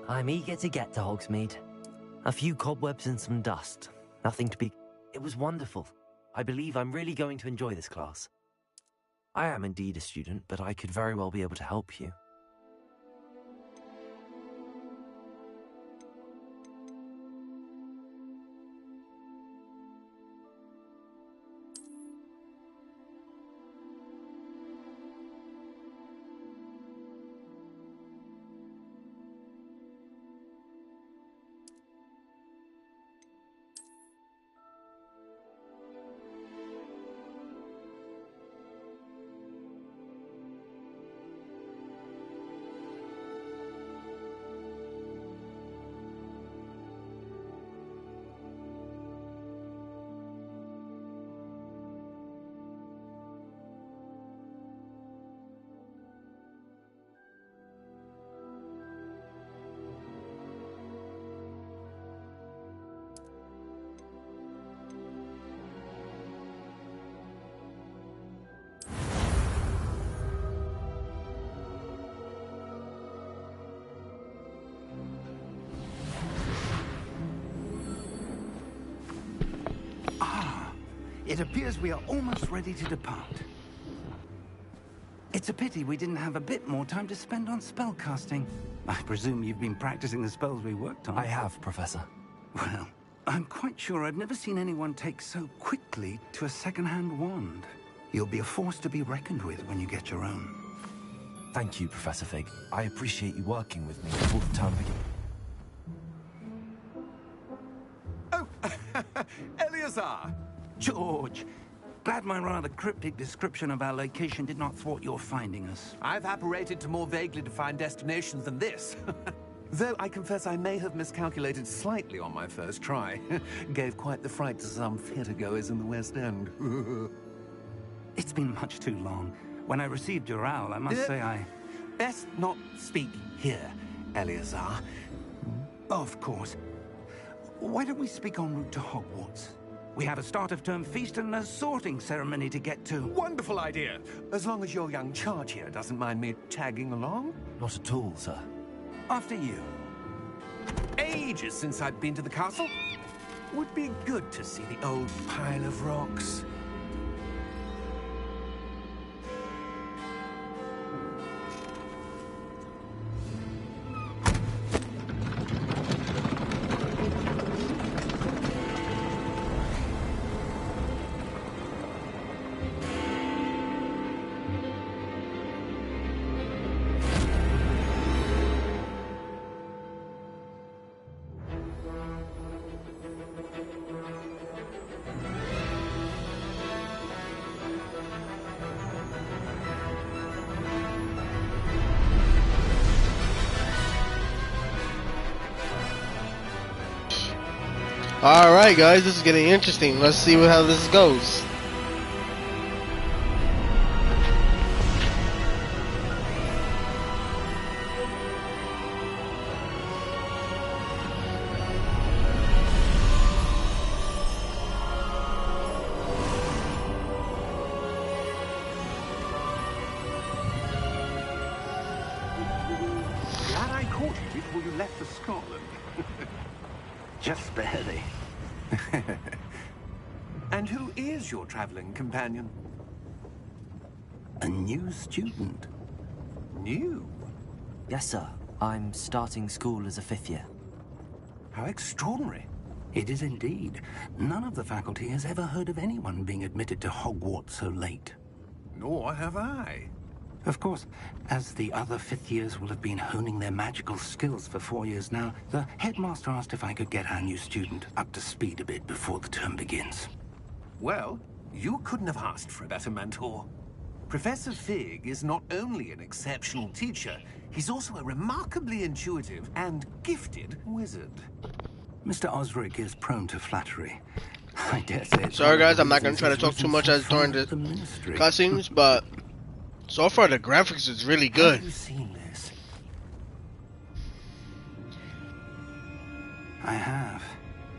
I'm eager to get to Hogsmeade. A few cobwebs and some dust. Nothing to be... It was wonderful. I believe I'm really going to enjoy this class. I am indeed a student, but I could very well be able to help you. It appears we are almost ready to depart. It's a pity we didn't have a bit more time to spend on spellcasting. I presume you've been practicing the spells we worked on. I have, Professor. Well, I'm quite sure I've never seen anyone take so quickly to a second-hand wand. You'll be a force to be reckoned with when you get your own. Thank you, Professor Fig. I appreciate you working with me before the term begins. Oh, Eleazar! George, glad my rather cryptic description of our location did not thwart your finding us. I've apparated to more vaguely defined destinations than this. Though I confess I may have miscalculated slightly on my first try. Gave quite the fright to some theatre-goers in the West End. It's been much too long. When I received your owl, I must say I... Best not speak here, Eleazar. Of course. Why don't we speak en route to Hogwarts? We have a start-of-term feast and a sorting ceremony to get to. Wonderful idea! As long as your young charge here doesn't mind me tagging along. Not at all, sir. After you. Ages since I've been to the castle. Would be good to see the old pile of rocks. Alright guys, this is getting interesting. Let's see how this goes. Glad I caught you before you left for Scotland. Just barely. And who is your traveling companion? A new student. New? Yes, sir. I'm starting school as a 5th year. How extraordinary. It is indeed. None of the faculty has ever heard of anyone being admitted to Hogwarts so late. Nor have I. Of course, as the other 5th years will have been honing their magical skills for 4 years now, the headmaster asked if I could get our new student up to speed a bit before the term begins. Well, you couldn't have asked for a better mentor. Professor Fig is not only an exceptional teacher, he's also a remarkably intuitive and gifted wizard. Mr. Osric is prone to flattery. I dare say it's Sorry guys, I'm not going to try to talk too much as during the cutscenes, but so far the graphics is really good. Have you seen this? I have.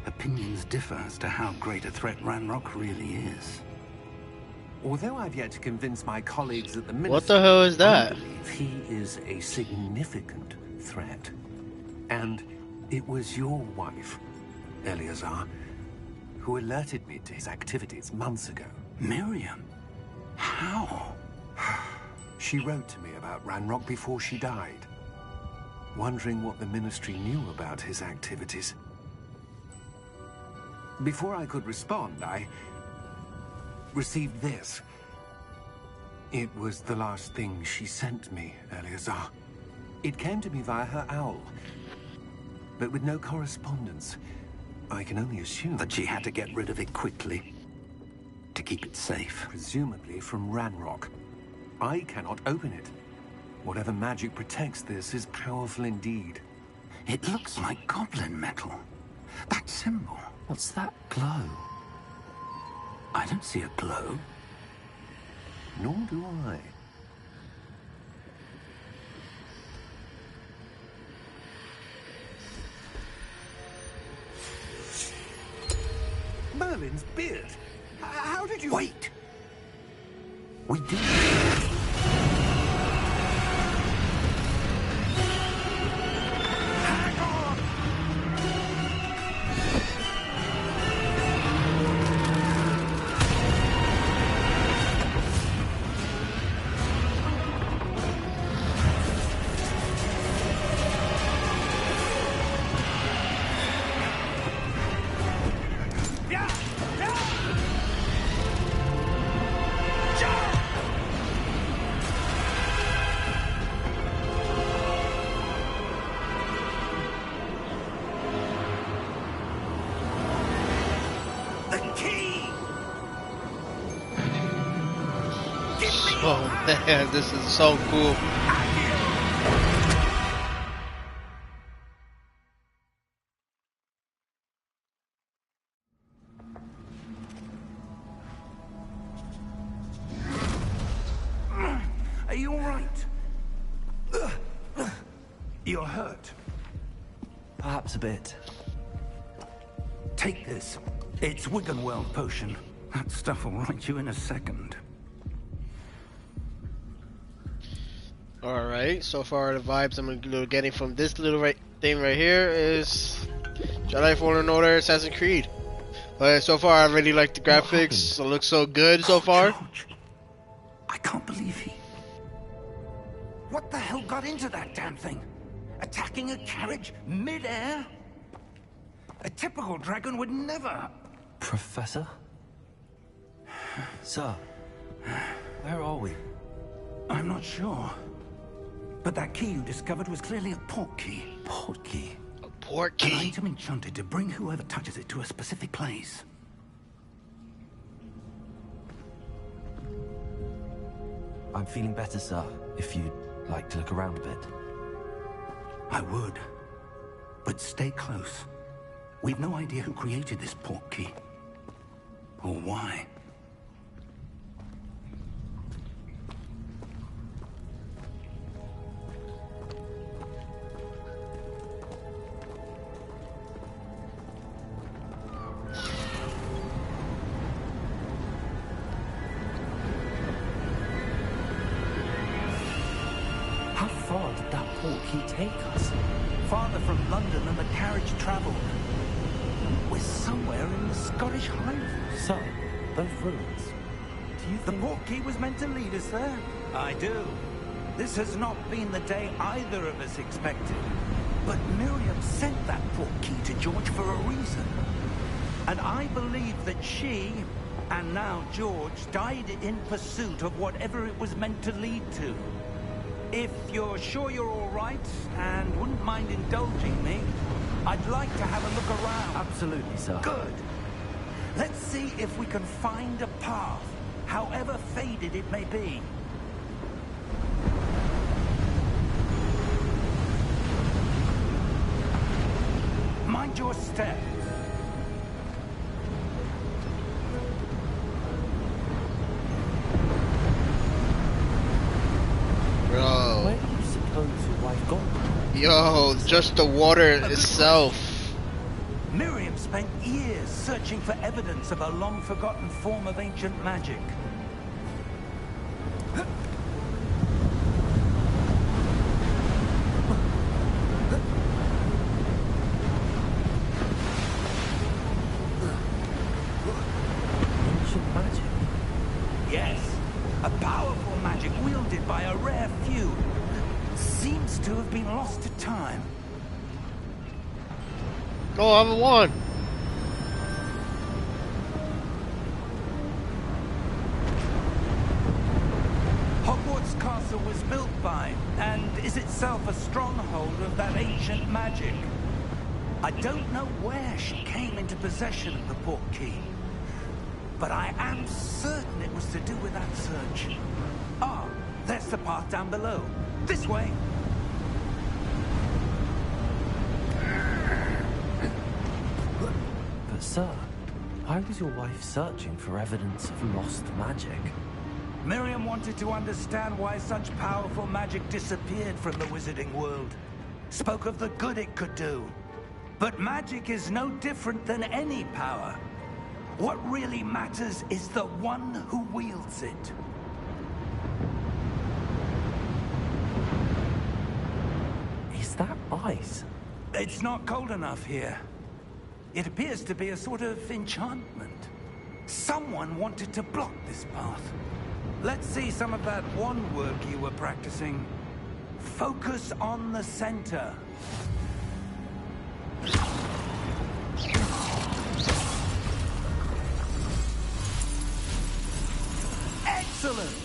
Opinions differ as to how great a threat Ranrock really is. Although I've yet to convince my colleagues at the ministry, What the hell is I that? believe he is a significant threat. And it was your wife, Eleazar, who alerted me to his activities months ago. Miriam? How? She wrote to me about Ranrock before she died, wondering what the Ministry knew about his activities. Before I could respond, I received this. It was the last thing she sent me, Eleazar. It came to me via her owl, but with no correspondence. I can only assume That she had to get rid of it quickly to keep it safe. presumably from Ranrock. I cannot open it. Whatever magic protects this is powerful indeed. It looks like goblin metal. That symbol. What's that glow? I don't see a glow. Nor do I. Merlin's beard. How did you... Wait! We did. Oh man, this is so cool. Are you all right? You're hurt. Perhaps a bit. Take this. It's Wiggenweld potion. That stuff will right you in a second. Alright, so far the vibes I'm getting from this little thing right here is Jedi Fallen Order, Assassin's Creed. But so far I really like the graphics, it looks so good so far. George, I can't believe he... What the hell got into that damn thing? Attacking a carriage mid-air? A typical dragon would never... Professor? Sir, where are we? I'm not sure. But that key you discovered was clearly a port key. Port key? A port An key. item enchanted to bring whoever touches it to a specific place. I'm feeling better, sir, if you'd like to look around a bit. I would. But stay close. We've no idea who created this port key. Or why. How far did that port key take us? Farther from London than the carriage traveled. We're somewhere in the Scottish Highlands. Sir, those ruins. Do you The think... port key was meant to lead us there. I do. This has not been the day either of us expected. But Miriam sent that port key to George for a reason. And I believe that she, and now George, died in pursuit of whatever it was meant to lead to. If you're sure you're all right, and wouldn't mind indulging me, I'd like to have a look around. Absolutely, sir. Good. Let's see if we can find a path, however faded it may be. Mind your step. Bro. Where do you suppose your wife gone? Yo, just the water itself. Miriam spent years searching for evidence of a long-forgotten form of ancient magic. Oh, I have a wand. Hogwarts Castle was built by, and is itself a stronghold of that ancient magic. I don't know where she came into possession of the portkey, but I am certain it was to do with that search. Ah, there's the path down below. This way. But sir, why was your wife searching for evidence of lost magic? Miriam wanted to understand why such powerful magic disappeared from the wizarding world. Spoke of the good it could do. But magic is no different than any power. What really matters is the one who wields it. Is that ice? It's not cold enough here. It appears to be a sort of enchantment. Someone wanted to block this path. Let's see some of that wand work you were practicing. Focus on the center. Excellent!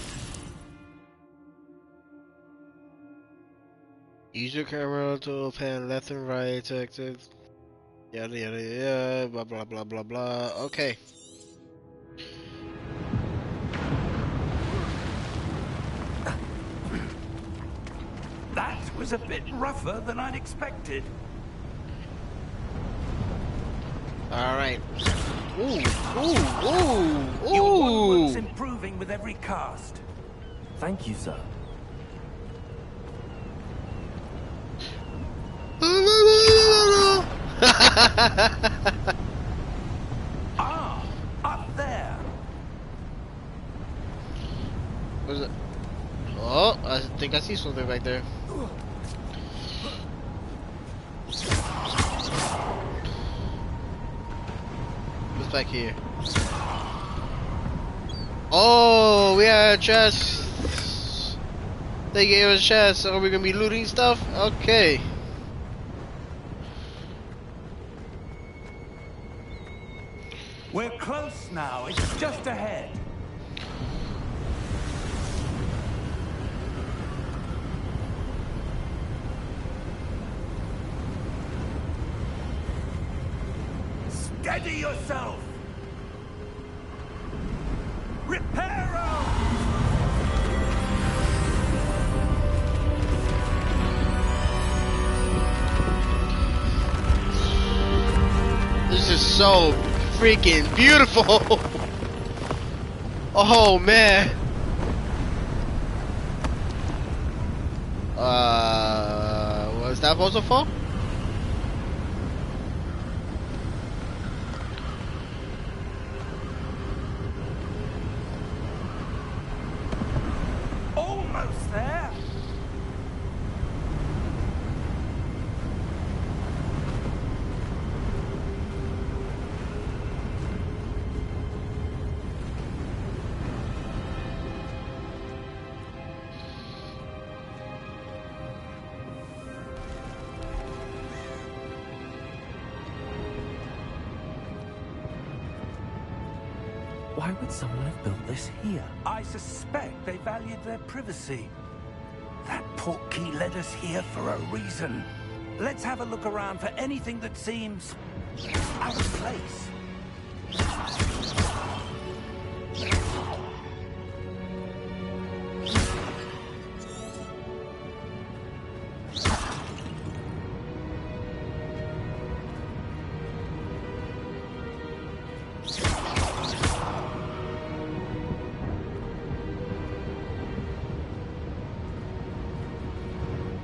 Use your camera to pan left and right to active. Yada yada yada. Blah blah blah blah blah. Okay. That was a bit rougher than I'd expected. Alright. Ooh, ooh, ooh, Your wand ooh. work's improving with every cast. Thank you, sir. Ah, up there. What is it? Oh, I think I see something back there. What's back here? Oh, we had a chest. They gave us a chest. Are we gonna be looting stuff? Okay. We're close now. It's just ahead. Steady yourself! Reparo! This is so freaking beautiful. Oh man. Was that supposed to fall? Almost there. Why would someone have built this here? I suspect they valued their privacy. That portkey led us here for a reason. Let's have a look around for anything that seems out of place.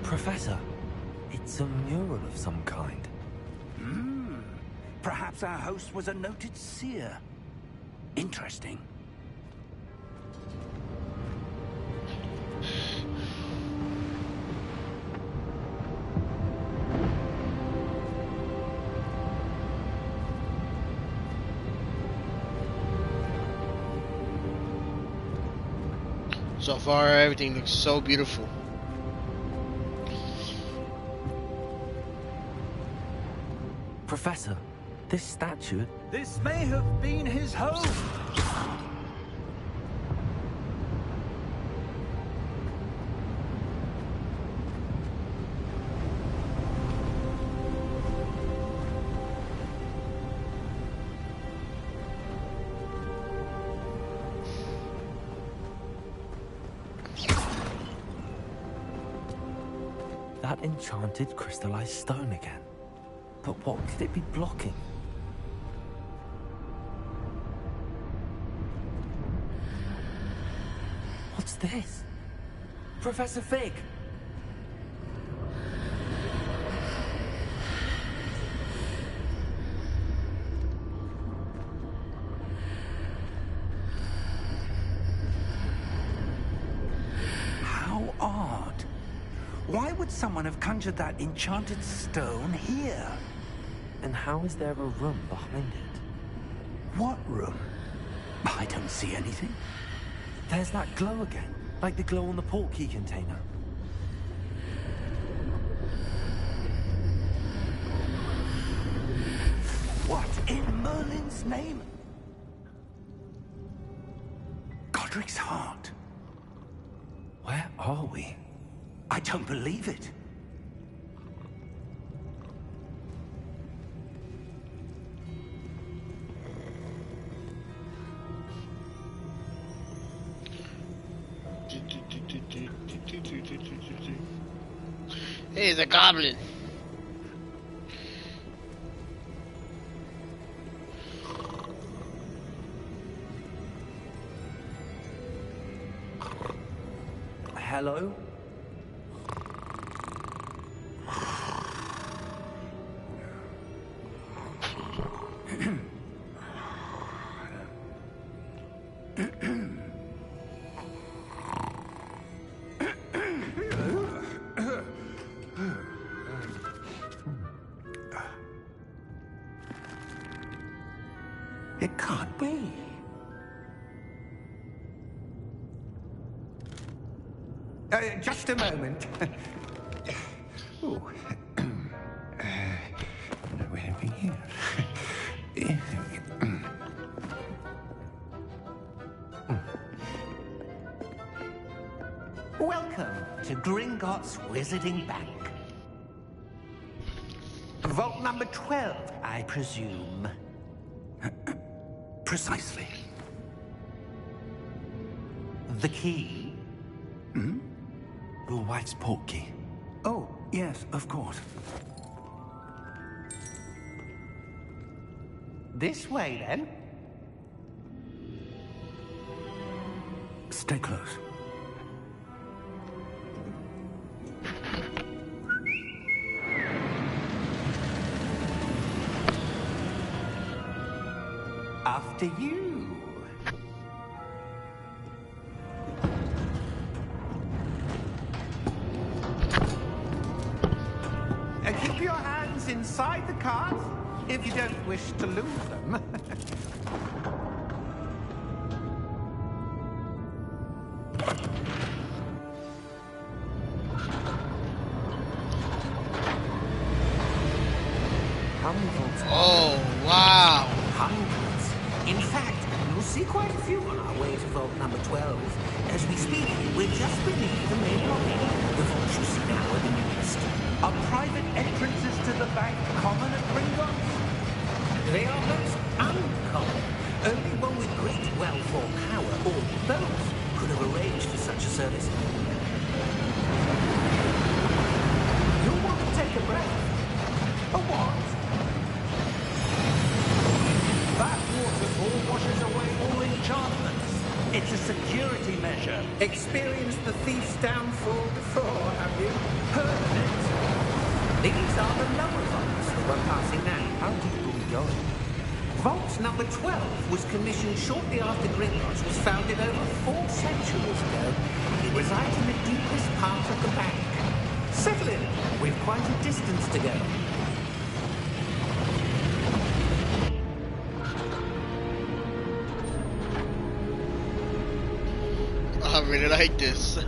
Professor, it's a mural of some kind. Perhaps our host was a noted seer. Interesting. So far, everything looks so beautiful. Professor, this statue... This may have been his home. That enchanted crystallized stone again. But what could it be blocking? What's this? Professor Fig! How odd. Why would someone have conjured that enchanted stone here? And how is there a room behind it? What room? I don't see anything. There's that glow again, like the glow on the portkey container. What in Merlin's name? Godric's heart. Where are we? I don't believe it. Hey, it's a goblin. Hello? It can't be. Just a moment. Ooh. Where are we here? Welcome to Gringotts Wizarding Bank. Vault number 12, I presume. Precisely. The key? Hmm? Your wife's portkey. Oh, yes, of course. This way, then. Stay close. After you. Keep your hands inside the cart if you don't wish to lose them. How many vaults? Oh, wow. Hundreds. In fact, you'll see quite a few on our way to vault number 12. As we speak, we're just beneath the main lobby. The vaults you see now are the newest. Are private entrances to the bank common at Gringotts? They are most uncommon. Only one with great wealth or power, or both, could have arranged for such a service. You'll want to take a breath. A what? That waterfall washes away all enchantments. It's a security measure. Experienced the thief's downfall before, have you? Heard of it? These are the lower vaults that we're passing now. How deep are we going? Vault number 12 was commissioned shortly after Gringotts was founded over 4 centuries ago. It resides in the deepest part of the bank. Settle in. We've quite a distance to go. I really like this.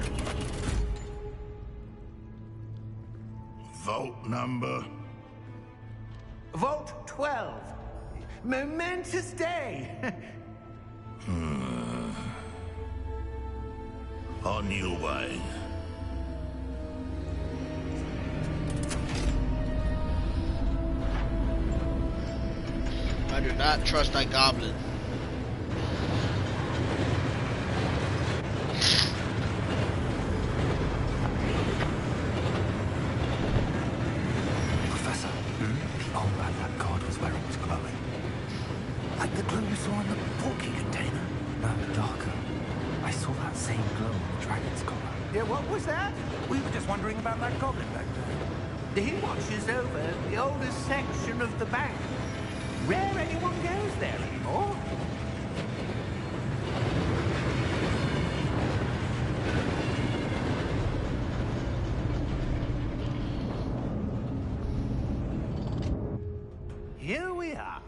Vault number Vault 12. Momentous day. On your way. I do not trust that goblin. Professor, the old man that god was where it was glowing. Like the glow you saw in the porky container. No, darker. I saw that same glow in the dragon's collar. Yeah, what was that? We were just wondering about that goblin back there. He watches over the oldest section of the bank. Rare anyone goes there anymore. Here we are.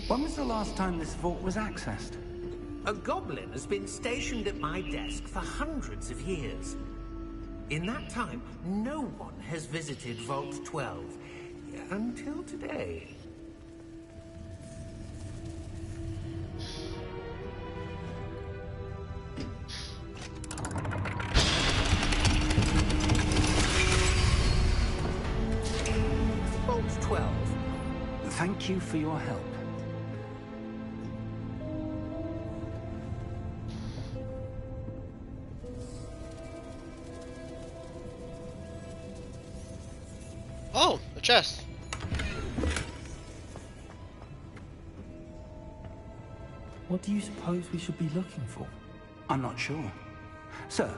When was the last time this vault was accessed? A goblin has been stationed at my desk for hundreds of years. In that time, no one has visited Vault 12. Until today. Vault 12. Thank you for your help. Oh, a chest. What do you suppose we should be looking for? I'm not sure. Sir,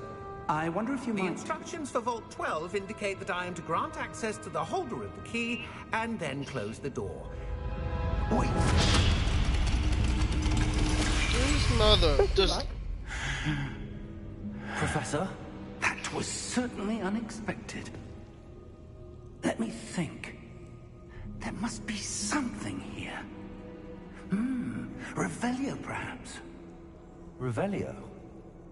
I wonder if you The might... instructions for Vault 12 indicate that I am to grant access to the holder of the key and then close the door. Wait. This mother just. Professor? That was certainly unexpected. Let me think. There must be something here. Revelio, perhaps. Revelio?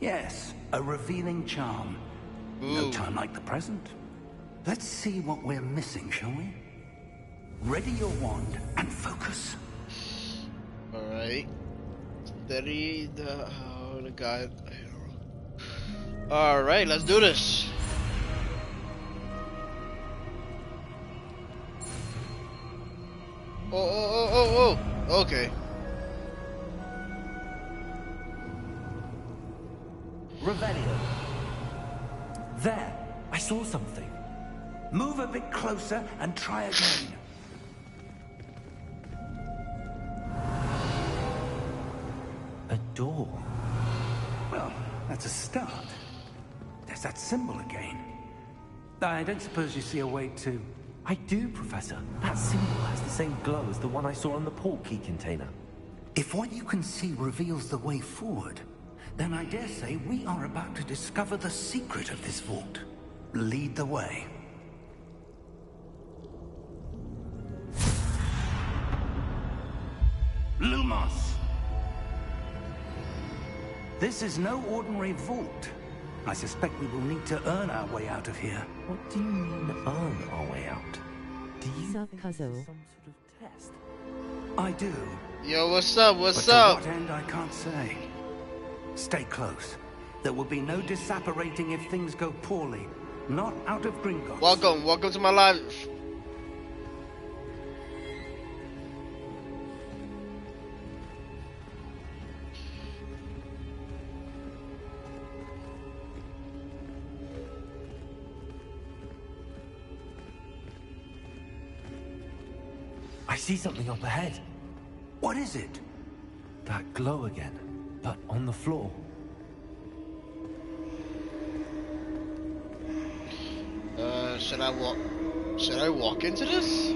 Yes, a revealing charm. No Ooh. time like the present. Let's see what we're missing, shall we? Ready your wand and focus. Alright. Steady the guide. Alright, let's do this. Oh. Okay. Revelio. There. I saw something. Move a bit closer and try again. A door. Well, that's a start. There's that symbol again. I don't suppose you see a way to... I do, Professor. That symbol has the same glow as the one I saw on the port key container. If what you can see reveals the way forward, then I dare say we are about to discover the secret of this vault. Lead the way. Lumos! This is no ordinary vault. I suspect we will need to earn our way out of here. What do you mean, earn our way out? Do you Sup, think this is cuzzo? some sort of test? I do. Yo, what's up? What's But up? to what end, I can't say. Stay close. There will be no disapparating if things go poorly. Not out of Gringotts. Welcome to my live. I see something up ahead. What is it? That glow again, but on the floor. Should I walk into this?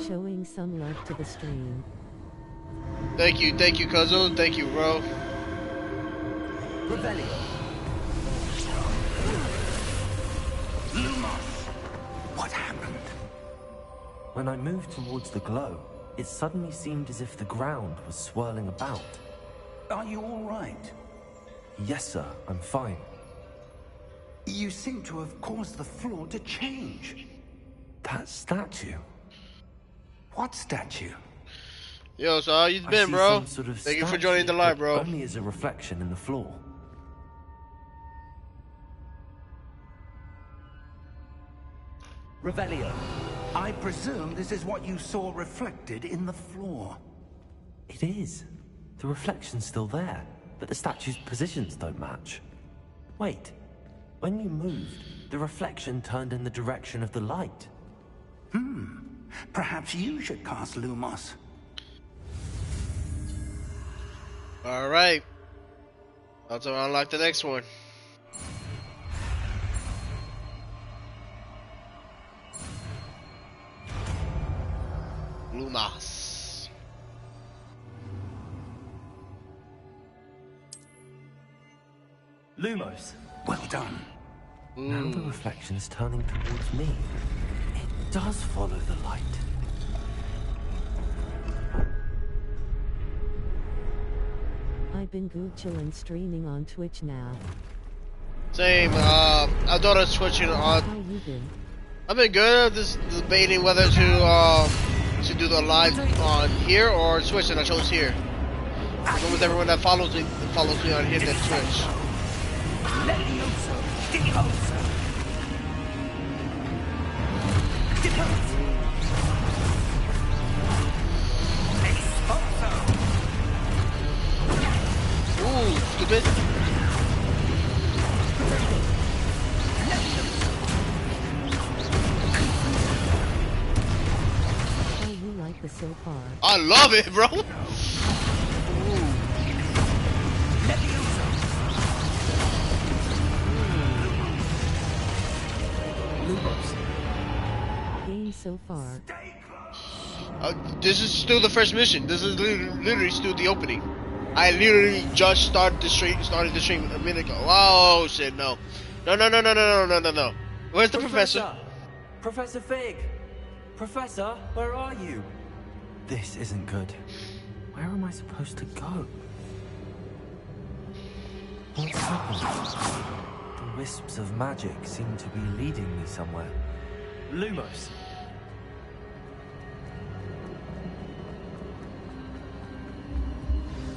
Showing some love to the stream. Thank you, Cuzzo. Thank you, bro. Revelio. Lumos. What happened? When I moved towards the glow, it suddenly seemed as if the ground was swirling about. Are you all right? Yes, sir. I'm fine. You seem to have caused the floor to change. That statue. What statue? Yo, so how you I been, see bro? some sort of Thank you for statue, joining the live, but bro. only as a reflection in the floor. Revelio. I presume this is what you saw reflected in the floor. It is. The reflection's still there, but the statue's positions don't match. Wait. When you moved, the reflection turned in the direction of the light. Perhaps you should cast Lumos. Alright. About to unlock the next one. Lumas. Lumos. Well done. Now the reflection is turning towards me. It does follow the light. I've been Google and streaming on Twitch now. Same, I thought I was switching on. How you been? I've been good. Just debating whether to do the live on here or Twitch, and I chose here. As with everyone that follows me on here than Twitch. Levioso, Divioso. Divioso. Exposo. Ooh, stupid. How you like this so far? I love it, bro. Game so far. This is still the first mission. This is literally still the opening. I literally just started the stream a minute ago. Oh shit, no. No. Where's the professor? Professor Fig! Professor, where are you? This isn't good. Where am I supposed to go? What's happened? The wisps of magic seem to be leading me somewhere. Lumos!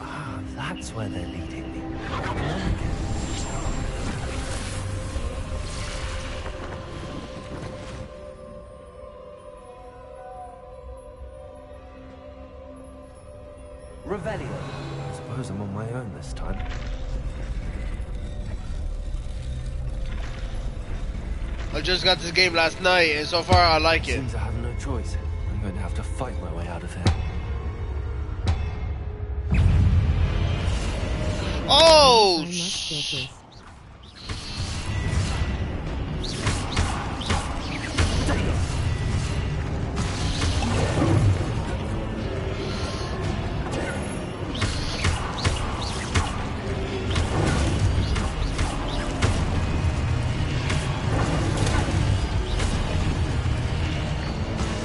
Ah, that's where they're leading me. Revelio. I suppose I'm on my own this time. I just got this game last night, and so far I like it. Seems I have no choice. I'm going to have to fight my way out of here. Oh! I must get this.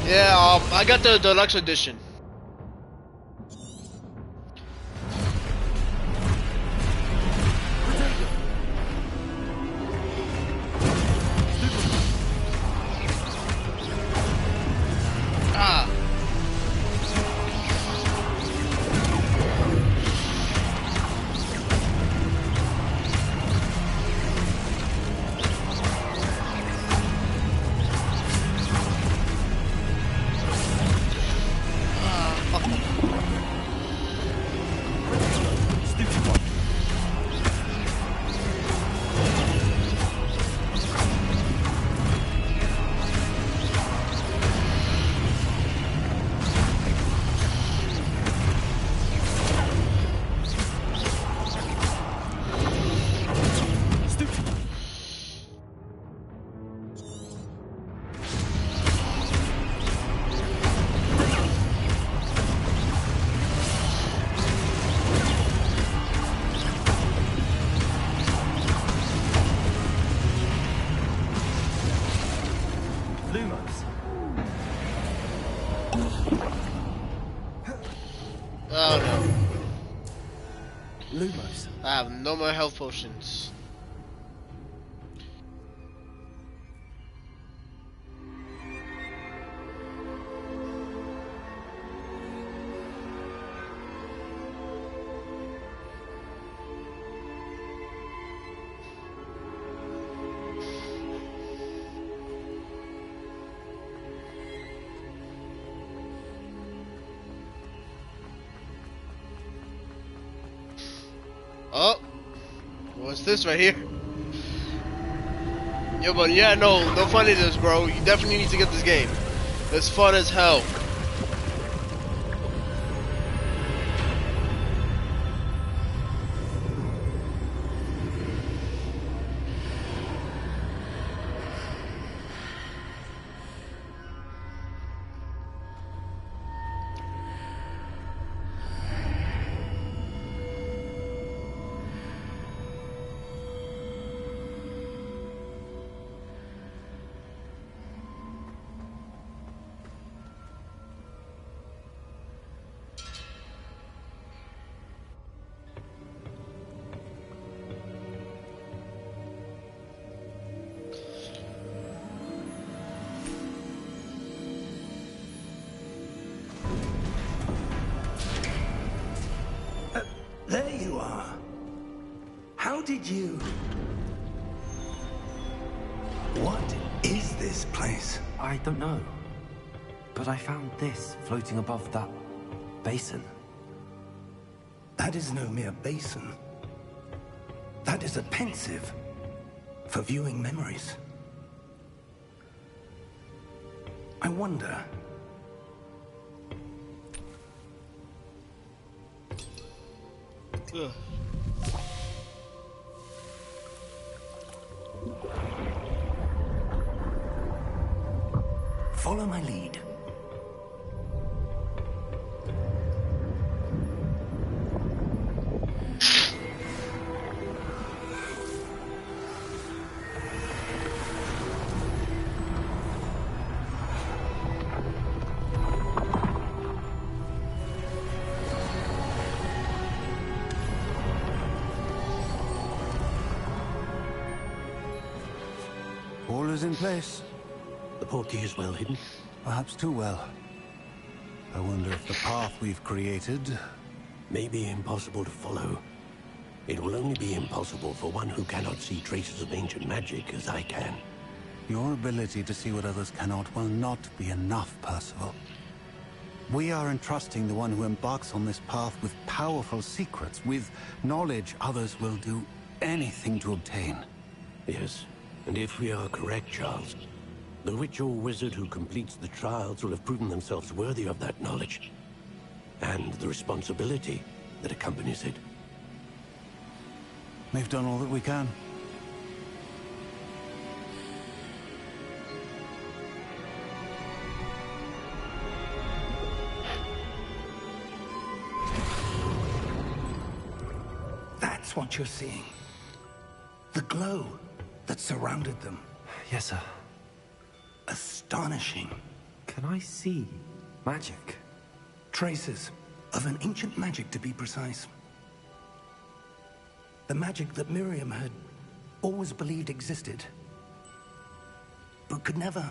Yeah, I got the deluxe edition. Ah. Lumos. I have no more health potions. Oh, what's this right here? Yo, but yeah, no funniness, bro. You definitely need to get this game. It's fun as hell. There you are. How did you... What is this place? I don't know. But I found this floating above that basin. That is no mere basin. That is a pensive for viewing memories. I wonder... Ugh. Follow my lead. All is in place. The portkey is well hidden. Perhaps too well. I wonder if the path we've created... May be impossible to follow. It will only be impossible for one who cannot see traces of ancient magic as I can. Your ability to see what others cannot will not be enough, Percival. We are entrusting the one who embarks on this path with powerful secrets, with knowledge others will do anything to obtain. Yes, and if we are correct, Charles, the witch or wizard who completes the trials will have proven themselves worthy of that knowledge, and the responsibility that accompanies it. We've done all that we can. That's what you're seeing. The glow that surrounded them. Yes, sir. Astonishing. Can I see magic? Traces of an ancient magic, to be precise. The magic that Miriam had always believed existed, but could never.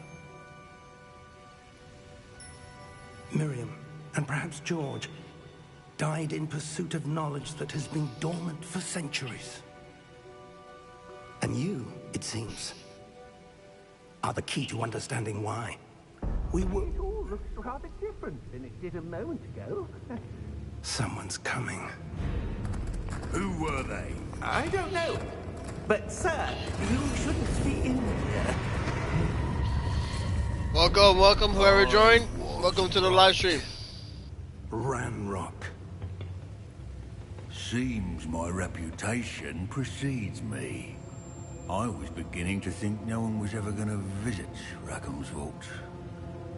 Miriam, and perhaps George, died in pursuit of knowledge that has been dormant for centuries. And you, it seems, are the key to understanding why. We were... It all looks rather different than it did a moment ago. Someone's coming. Who were they? I don't know. But, sir, you shouldn't be in here. Welcome, whoever joined. Welcome to the live stream. Ranrock. Seems my reputation precedes me. I was beginning to think no one was ever going to visit Rackham's Vault.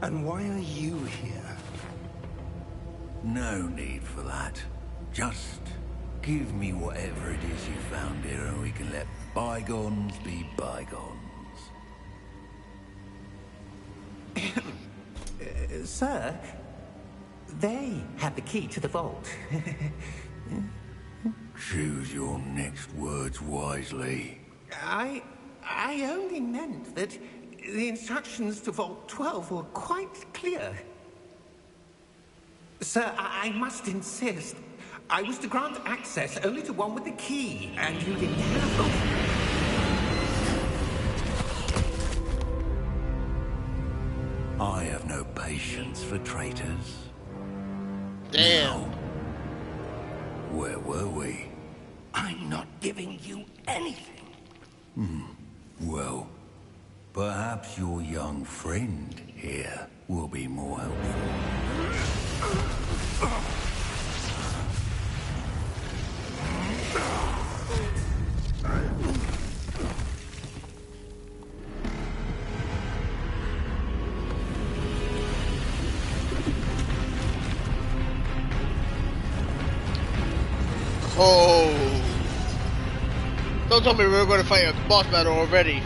And why are you here? No need for that. Just give me whatever it is you found here and we can let bygones be bygones. Sir, they have the key to the vault. Choose your next words wisely. I only meant that the instructions to Vault 12 were quite clear. Sir, I must insist. I was to grant access only to one with the key, and you didn't have them. I have no patience for traitors. Damn. Now, where were we? I'm not giving you anything. Well, perhaps your young friend here will be more helpful. Oh. Don't tell me we're going to fight a boss battle already.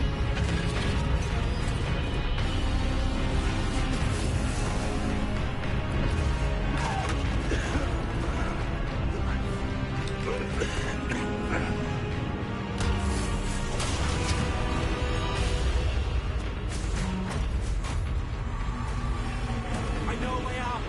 I know a way out.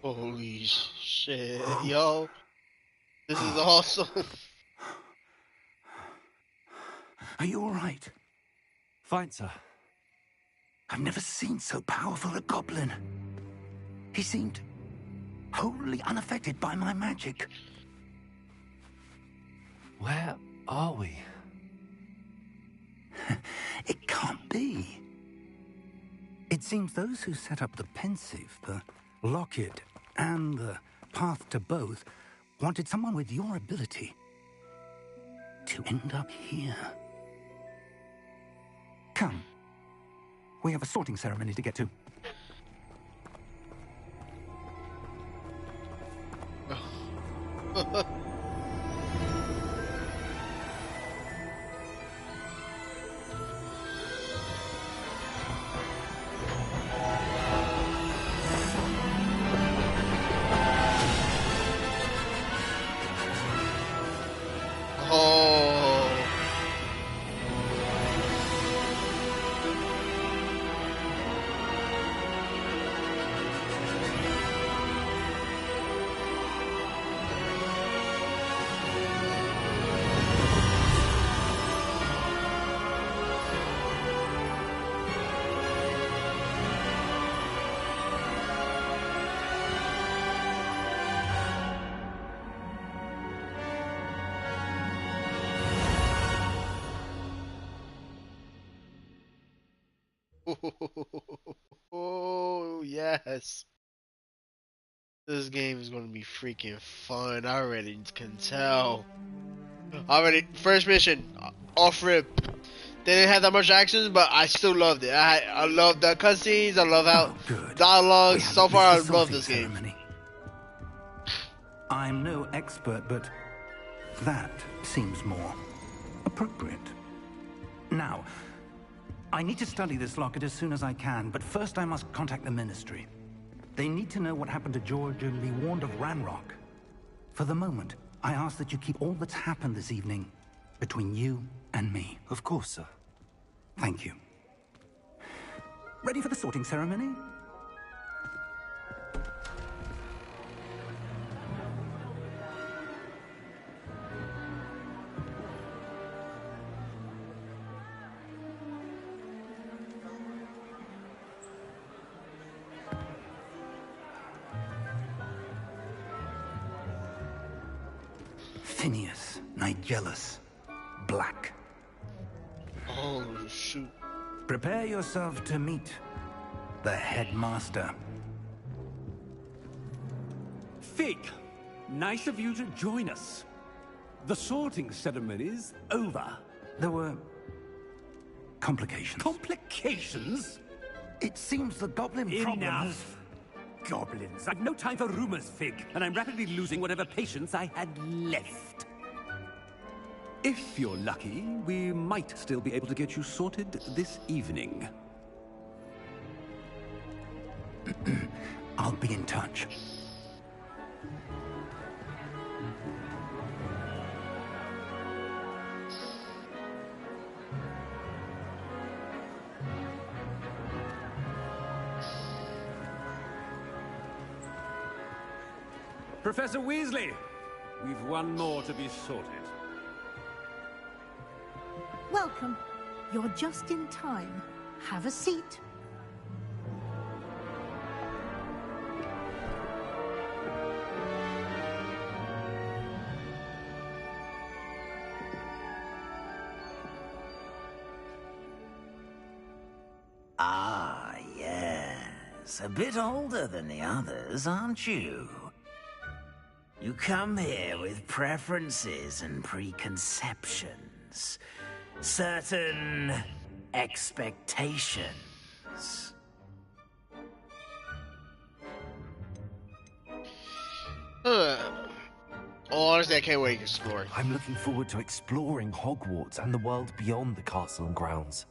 Holy shit, yo. This is awesome. Are you all right? Fine, sir. I've never seen so powerful a goblin. He seemed wholly unaffected by my magic. Where are we? It can't be. It seems those who set up the pensive, the locket, and the path to both wanted someone with your ability to end up here. Come. We have a sorting ceremony to get to. Oh. Oh, yes. This game is going to be freaking fun. I already can tell. First mission, off rip. They didn't have that much actions, but I still loved it. I love the cutscenes. I love how dialogue. So far, I love this game. I'm no expert, but that seems more appropriate. Now, I need to study this locket as soon as I can, but first I must contact the Ministry. They need to know what happened to George and be warned of Ranrock. For the moment, I ask that you keep all that's happened this evening between you and me. Of course, sir. Thank you. Ready for the sorting ceremony? Phineas, Nigellus, Black. Oh, shoot. Prepare yourself to meet the headmaster. Fig, nice of you to join us. The sorting ceremony's over. There were complications. Complications? It seems the goblin problem Enough. goblins. I've no time for rumors, Fig, and I'm rapidly losing whatever patience I had left. If you're lucky, we might still be able to get you sorted this evening. I'll be in touch. Professor Weasley, we've one more to be sorted. Welcome. You're just in time. Have a seat. Ah, yes. A bit older than the others, aren't you? You come here with preferences and preconceptions. Certain expectations. Honestly, I can't wait to explore. I'm looking forward to exploring Hogwarts and the world beyond the castle and grounds.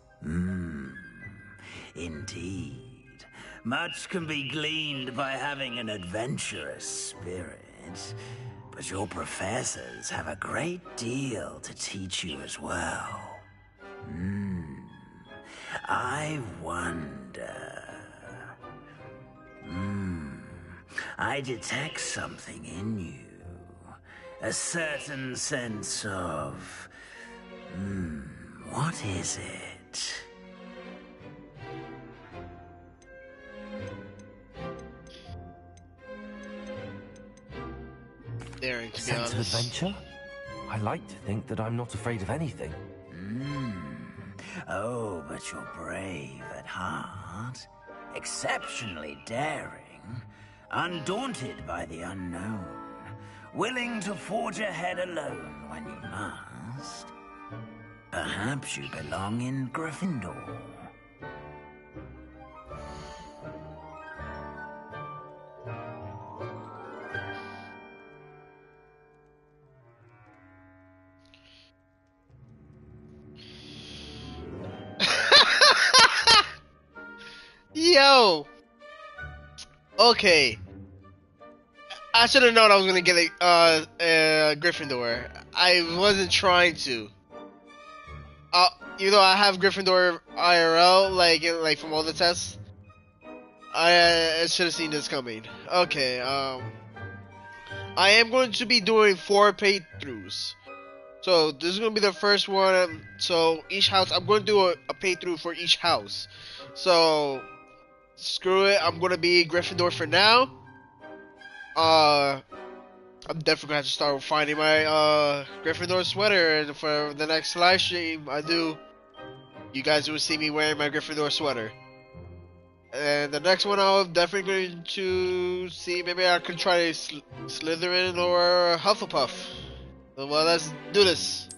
Indeed. Much can be gleaned by having an adventurous spirit. But your professors have a great deal to teach you as well. I wonder... I detect something in you. A certain sense of... what is it? Daring, to be Sense of honest. adventure? I like to think that I'm not afraid of anything. Oh, but you're brave at heart. Exceptionally daring. Undaunted by the unknown. Willing to forge ahead alone when you must. Perhaps you belong in Gryffindor. Yo! Okay. I should have known I was gonna get a Gryffindor. I wasn't trying to. Even though I have Gryffindor IRL, like from all the tests, I should have seen this coming. Okay, I am going to be doing 4 playthroughs. So this is gonna be the first one. So each house, I'm going to do a playthrough for each house. So screw it, I'm gonna be Gryffindor for now. I'm definitely gonna have to start finding my Gryffindor sweater, and for the next live stream I do, you guys will see me wearing my Gryffindor sweater. And the next one I'm definitely going to see, maybe I could try Slytherin or Hufflepuff. Well, let's do this.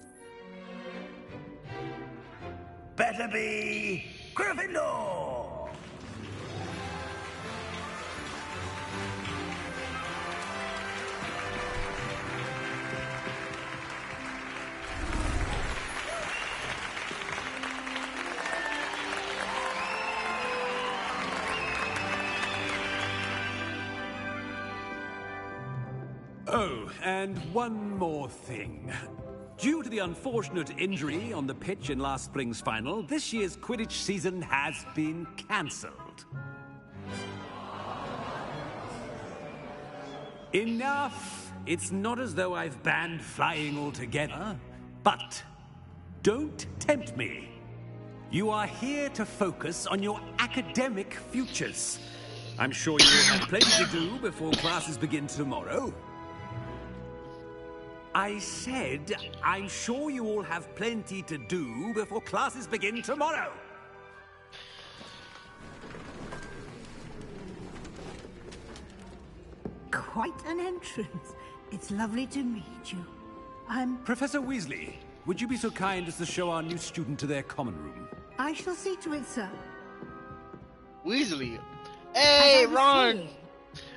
Better be Gryffindor! Oh, and one more thing. Due to the unfortunate injury on the pitch in last spring's final, this year's Quidditch season has been cancelled. Enough! It's not as though I've banned flying altogether, but don't tempt me. You are here to focus on your academic futures. I'm sure you will have plenty to do before classes begin tomorrow. I said, I'm sure you all have plenty to do before classes begin tomorrow. Quite an entrance. It's lovely to meet you. Professor Weasley, would you be so kind as to show our new student to their common room? I shall see to it, sir. Weasley. Hey, As I was Ron. saying,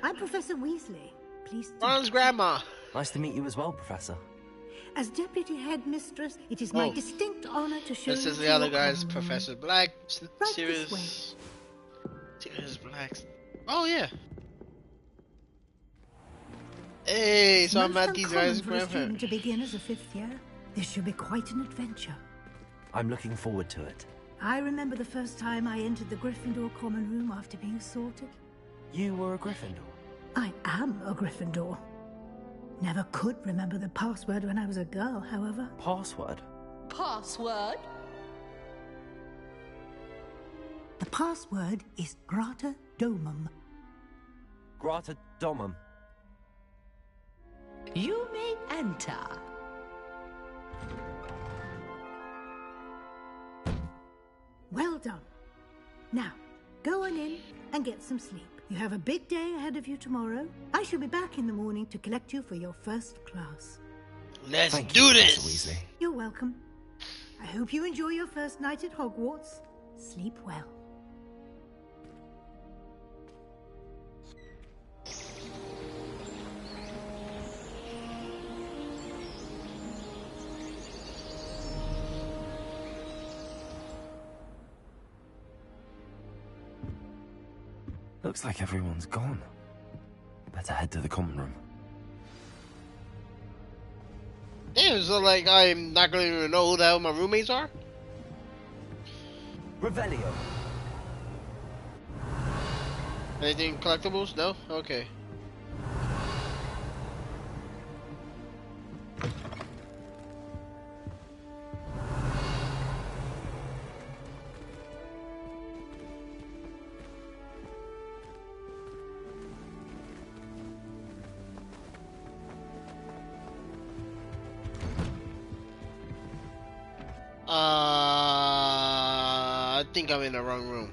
I'm Professor Weasley. Pleased to Ron's grandma. Nice to meet you as well, Professor. As Deputy Headmistress, it is my distinct honor to show This you is to the other your guy's common room. Professor Black. Right Sirius. this Sirius Black. Oh yeah. Hey, so I'm at these guys' for a student grandparents. to begin as a 5th year. This should be quite an adventure. I'm looking forward to it. I remember the first time I entered the Gryffindor common room after being sorted. You were a Gryffindor? I am a Gryffindor. Never could remember the password when I was a girl, however. Password? Password? The password is Grata Domum. Grata Domum. You may enter. Well done. Now, go on in and get some sleep. You have a big day ahead of you tomorrow. I shall be back in the morning to collect you for your first class. Let's Thank do you, this! Professor Weasley. You're welcome. I hope you enjoy your first night at Hogwarts. Sleep well. Looks like everyone's gone. Better head to the common room. Damn, so like I'm not gonna even know who the hell my roommates are? Revelio. Anything collectibles? No? Okay. I think I'm in the wrong room.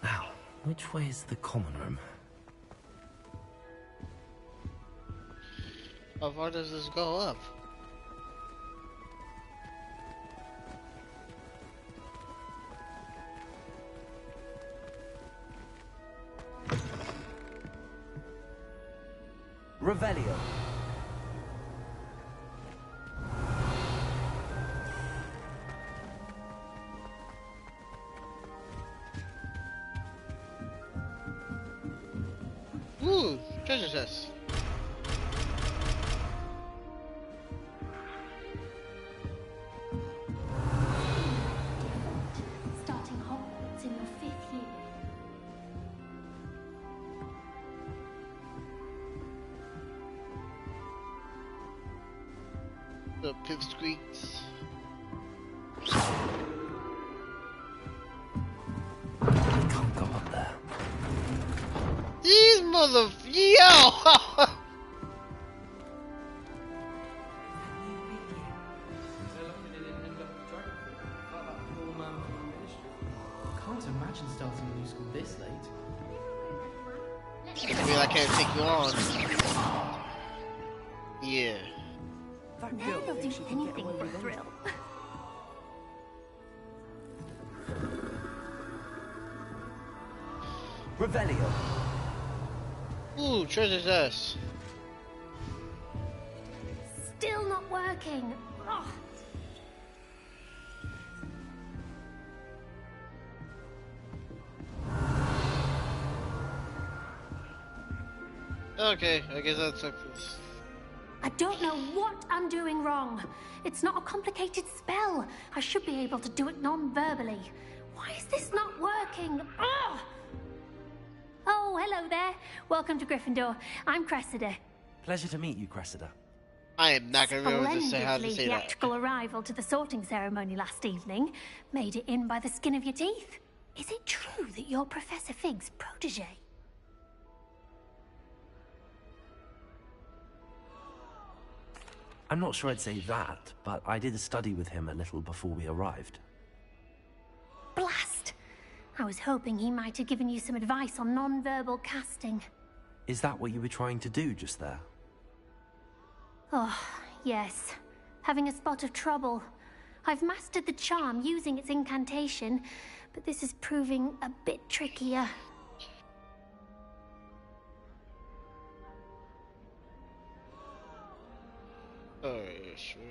Now, which way is the common room? How far does this go up? Revelio. Ooh, treasure chest. Starting Hogwarts in your 5th year. The pipsqueaks. I can't go up there. These mother... Yo! Can't imagine starting a new school this late. I mean, I can't take you on. Yeah. Now they'll do anything for a thrill. Revelio. Ooh, treasure chest. Still not working. Ugh. Okay, I guess that's this. I don't know what I'm doing wrong. It's not a complicated spell. I should be able to do it non-verbally. Why is this not working? Ugh! Oh, hello there. Welcome to Gryffindor. I'm Cressida. Pleasure to meet you, Cressida. I am not gonna be able to say how to Splendidly say that. theatrical arrival to the sorting ceremony last evening. Made it in by the skin of your teeth. Is it true that you're Professor Fig's protege? I'm not sure I'd say that, but I did study with him a little before we arrived. Blast! I was hoping he might have given you some advice on non-verbal casting. Is that what you were trying to do just there? Oh, yes. Having a spot of trouble. I've mastered the charm using its incantation, but this is proving a bit trickier. Alright, sure.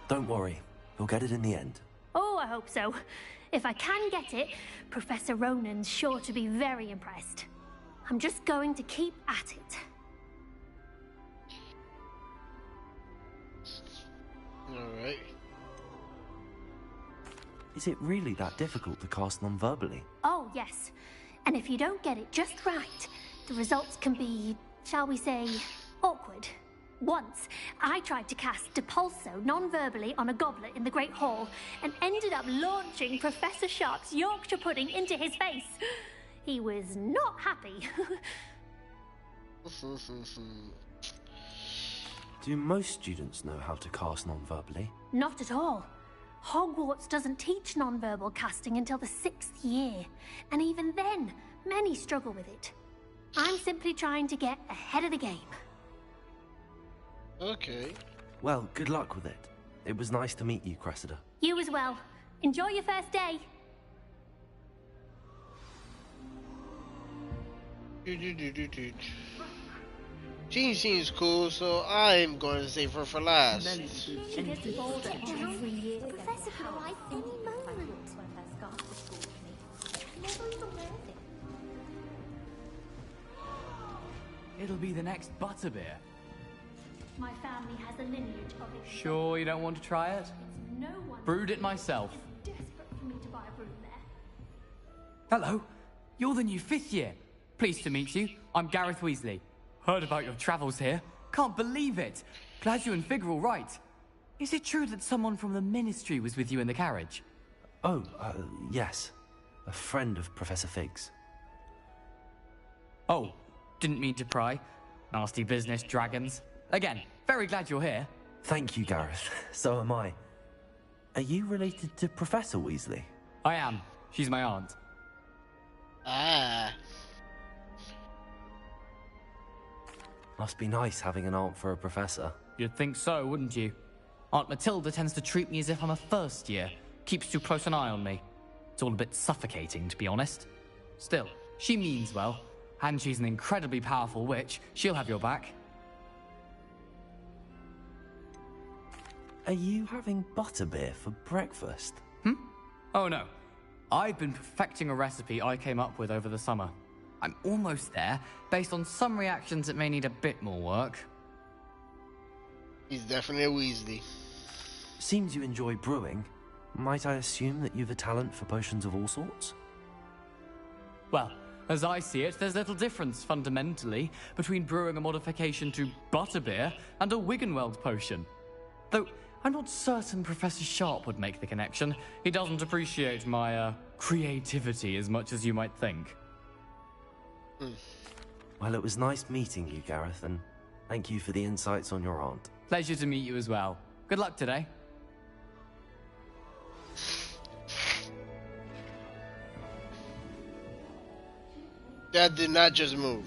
Don't worry. You'll get it in the end. Oh, I hope so. If I can get it, Professor Ronan's sure to be very impressed. I'm just going to keep at it. Alright. Is it really that difficult to cast non-verbally? Oh, yes. And if you don't get it just right, the results can be, shall we say, awkward. Once, I tried to cast Depulso non-verbally on a goblet in the Great Hall and ended up launching Professor Sharp's Yorkshire pudding into his face. He was not happy. Do most students know how to cast non-verbally? Not at all. Hogwarts doesn't teach non-verbal casting until the 6th year, and even then, many struggle with it. I'm simply trying to get ahead of the game. Okay. Well, good luck with it. It was nice to meet you, Cressida. You as well. Enjoy your first day. Jean seems cool, so I'm going to save her for last. She gets bolder every year. Professor could arrive any moment. It'll be the next Butterbeer. My family has a lineage of it. Sure you don't want to try it? No one Brewed it myself. desperate for me to buy a broom there. Hello, you're the new 5th year. Pleased to meet you. I'm Gareth Weasley. Heard about your travels here. Can't believe it. Glad you and Fig are all right. Is it true that someone from the Ministry was with you in the carriage? Oh, yes. A friend of Professor Fig's. Oh, didn't mean to pry. Nasty business, dragons. Again, very glad you're here. Thank you, Gareth. So am I. Are you related to Professor Weasley? I am. She's my aunt. Ah. Must be nice having an aunt for a professor. You'd think so, wouldn't you? Aunt Matilda tends to treat me as if I'm a first year. Keeps too close an eye on me. It's all a bit suffocating, to be honest. Still, she means well. And she's an incredibly powerful witch. She'll have your back. Are you having butterbeer for breakfast? Oh no. I've been perfecting a recipe I came up with over the summer. I'm almost there, based on some reactions that may need a bit more work. He's definitely a Weasley. Seems you enjoy brewing. Might I assume that you've a talent for potions of all sorts? Well, as I see it, there's little difference, fundamentally, between brewing a modification to butterbeer and a Wiggenweld potion. Though, I'm not certain Professor Sharp would make the connection. He doesn't appreciate my, creativity as much as you might think. Well, it was nice meeting you, Gareth, and thank you for the insights on your aunt. Pleasure to meet you as well. Good luck today. That did not just move.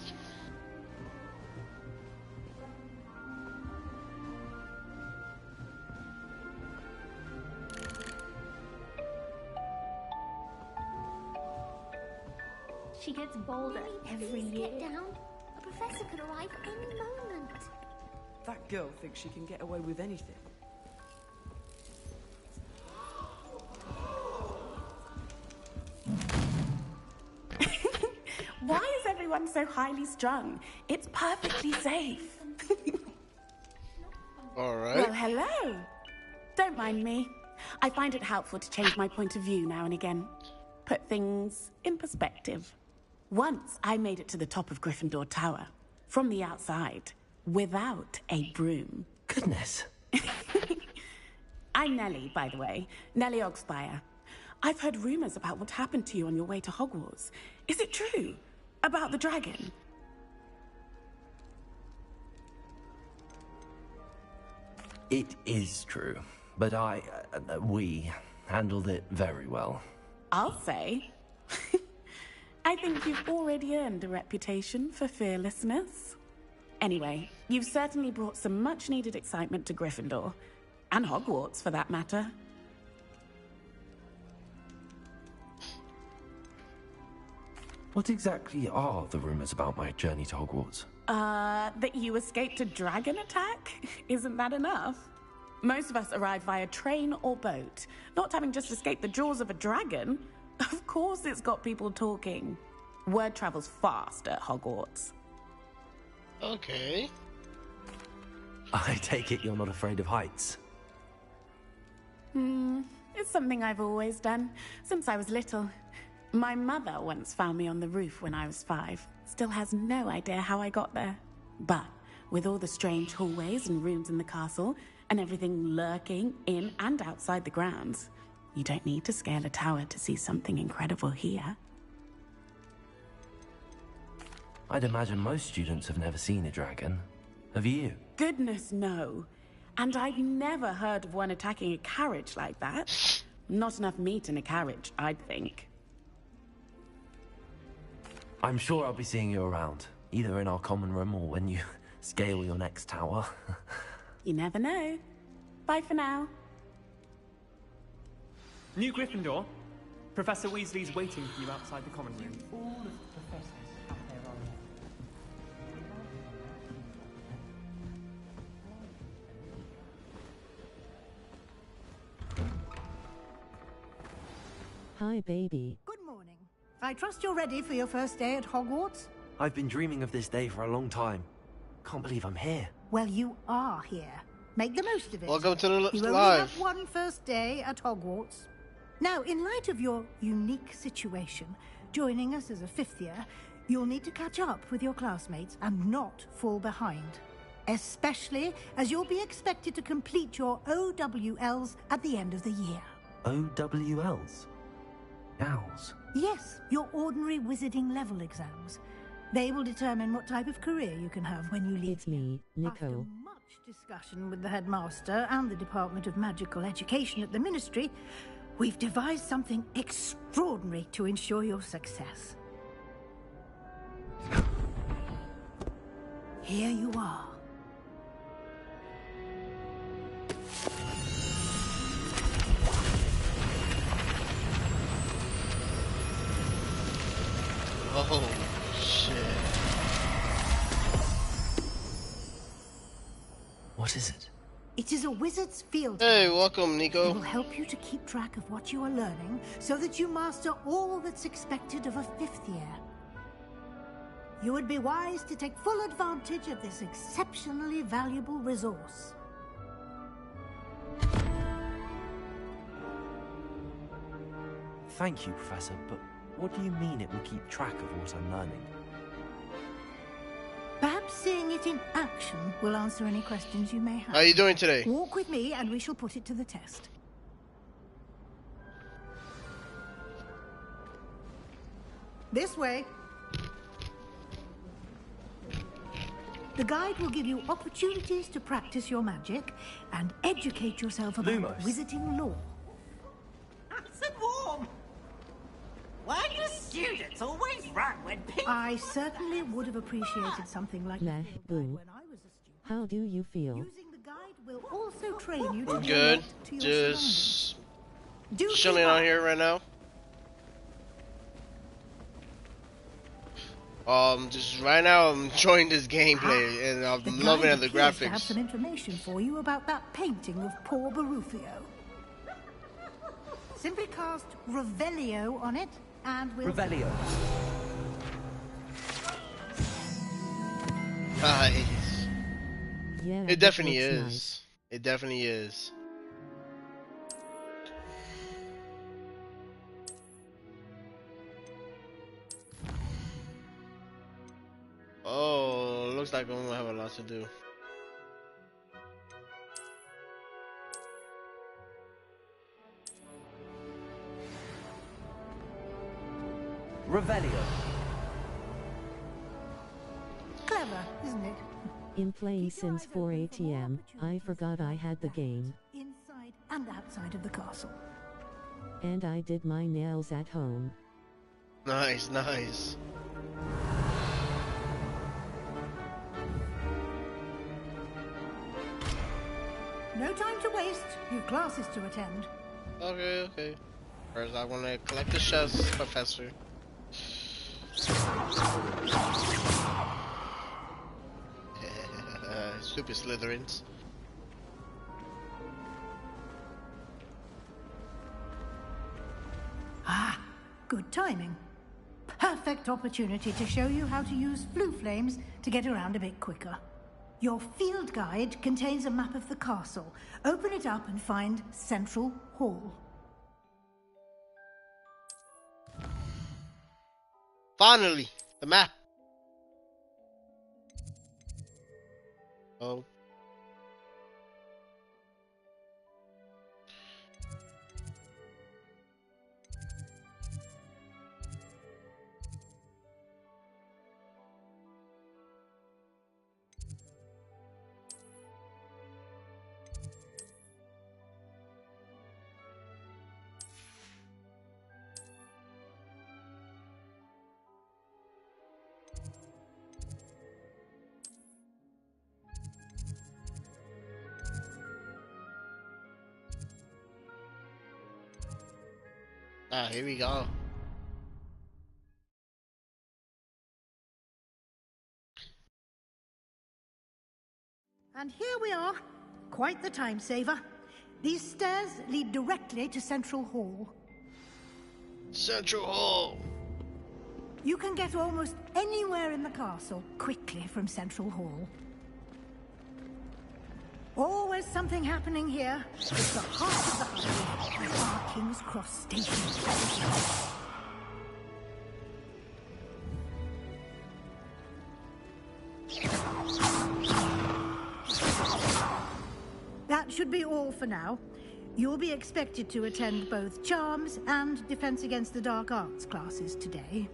She gets bolder every year. Get down. A professor could arrive any moment. That girl thinks she can get away with anything. Why is everyone so highly strung? It's perfectly safe. All right. Well, hello. Don't mind me. I find it helpful to change my point of view now and again. Put things in perspective. Once I made it to the top of Gryffindor Tower, from the outside, without a broom. Goodness. I'm Nellie, by the way. Nellie Ogspire. I've heard rumors about what happened to you on your way to Hogwarts. Is it true? About the dragon? It is true, but we handled it very well. I'll say. I think think you've already earned a reputation for fearlessness. Anyway, you've certainly brought some much-needed excitement to Gryffindor. And Hogwarts, for that matter. What exactly are the rumors about my journey to Hogwarts? That you escaped a dragon attack? Isn't that enough? Most of us arrive via train or boat, not having just escaped the jaws of a dragon. Of course it's got people talking. Word travels fast at Hogwarts. Okay. I take it you're not afraid of heights. It's something I've always done, since I was little. My mother once found me on the roof when I was 5. Still has no idea how I got there. But with all the strange hallways and rooms in the castle, and everything lurking in and outside the grounds, you don't need to scale a tower to see something incredible here. I'd imagine most students have never seen a dragon. Have you? Goodness, no. And I've never heard of one attacking a carriage like that. Not enough meat in a carriage, I'd think. I'm sure I'll be seeing you around, either in our common room or when you scale your next tower. You never know. Bye for now. New Gryffindor. Professor Weasley's waiting for you outside the common room. All of the professors have their own. Hi, baby. Good morning. I trust you're ready for your first day at Hogwarts? I've been dreaming of this day for a long time. Can't believe I'm here. Well, you are here. Make the most of it. Welcome to the You only live. have one first day at Hogwarts. Now, in light of your unique situation, joining us as a 5th year, you'll need to catch up with your classmates and not fall behind. Especially as you'll be expected to complete your OWLs at the end of the year. OWLs? Owls? Yes, your ordinary wizarding level exams. They will determine what type of career you can have when you leave. It's me, After Nico. much discussion with the headmaster and the Department of Magical Education at the Ministry, we've devised something extraordinary to ensure your success. Here you are. Oh, shit. What is it? It is a wizard's field. Hey, welcome, Nico. It will help you to keep track of what you are learning so that you master all that's expected of a 5th year. You would be wise to take full advantage of this exceptionally valuable resource. Thank you, Professor, but what do you mean it will keep track of what I'm learning? Perhaps seeing it in action will answer any questions you may have. How are you doing today? Walk with me and we shall put it to the test. This way. The guide will give you opportunities to practice your magic and educate yourself about Lumos. wizarding lore. Nice and warm. Why do students always run when people... I certainly would have appreciated something like Meh, that boo. when I was a student. How do you feel? Using the guide will also train you to I'm be good. alert to your Just Do chilling keep out up. here right now. Just right now I'm enjoying this gameplay and I'm The loving guide the appears to have graphics. some information for you about that painting of poor Barufio. Simply cast Revelio on it, and we'll... Revelio. Nice. Yeah, It definitely looks is. nice. It definitely is. Oh, looks like I'm gonna have a lot to do. Revelio. Clever, isn't it? In playing since 4 ATM, I forgot I had the game. Inside and outside of the castle. And I did my nails at home. Nice, nice. No time to waste. You've classes to attend. Okay, okay. First, I want to collect the chest, Professor. Stupid Slytherins. Ah, good timing. Perfect opportunity to show you how to use flue flames to get around a bit quicker. Your field guide contains a map of the castle. Open it up and find Central Hall. Finally, the map. Oh. Ah, here we go. And here we are. Quite the time saver. These stairs lead directly to Central Hall. Central Hall. You can get almost anywhere in the castle quickly from Central Hall. Always something happening here. It's the heart of the Hive, our King's Cross Station. That should be all for now. You'll be expected to attend both Charms and Defense Against the Dark Arts classes today.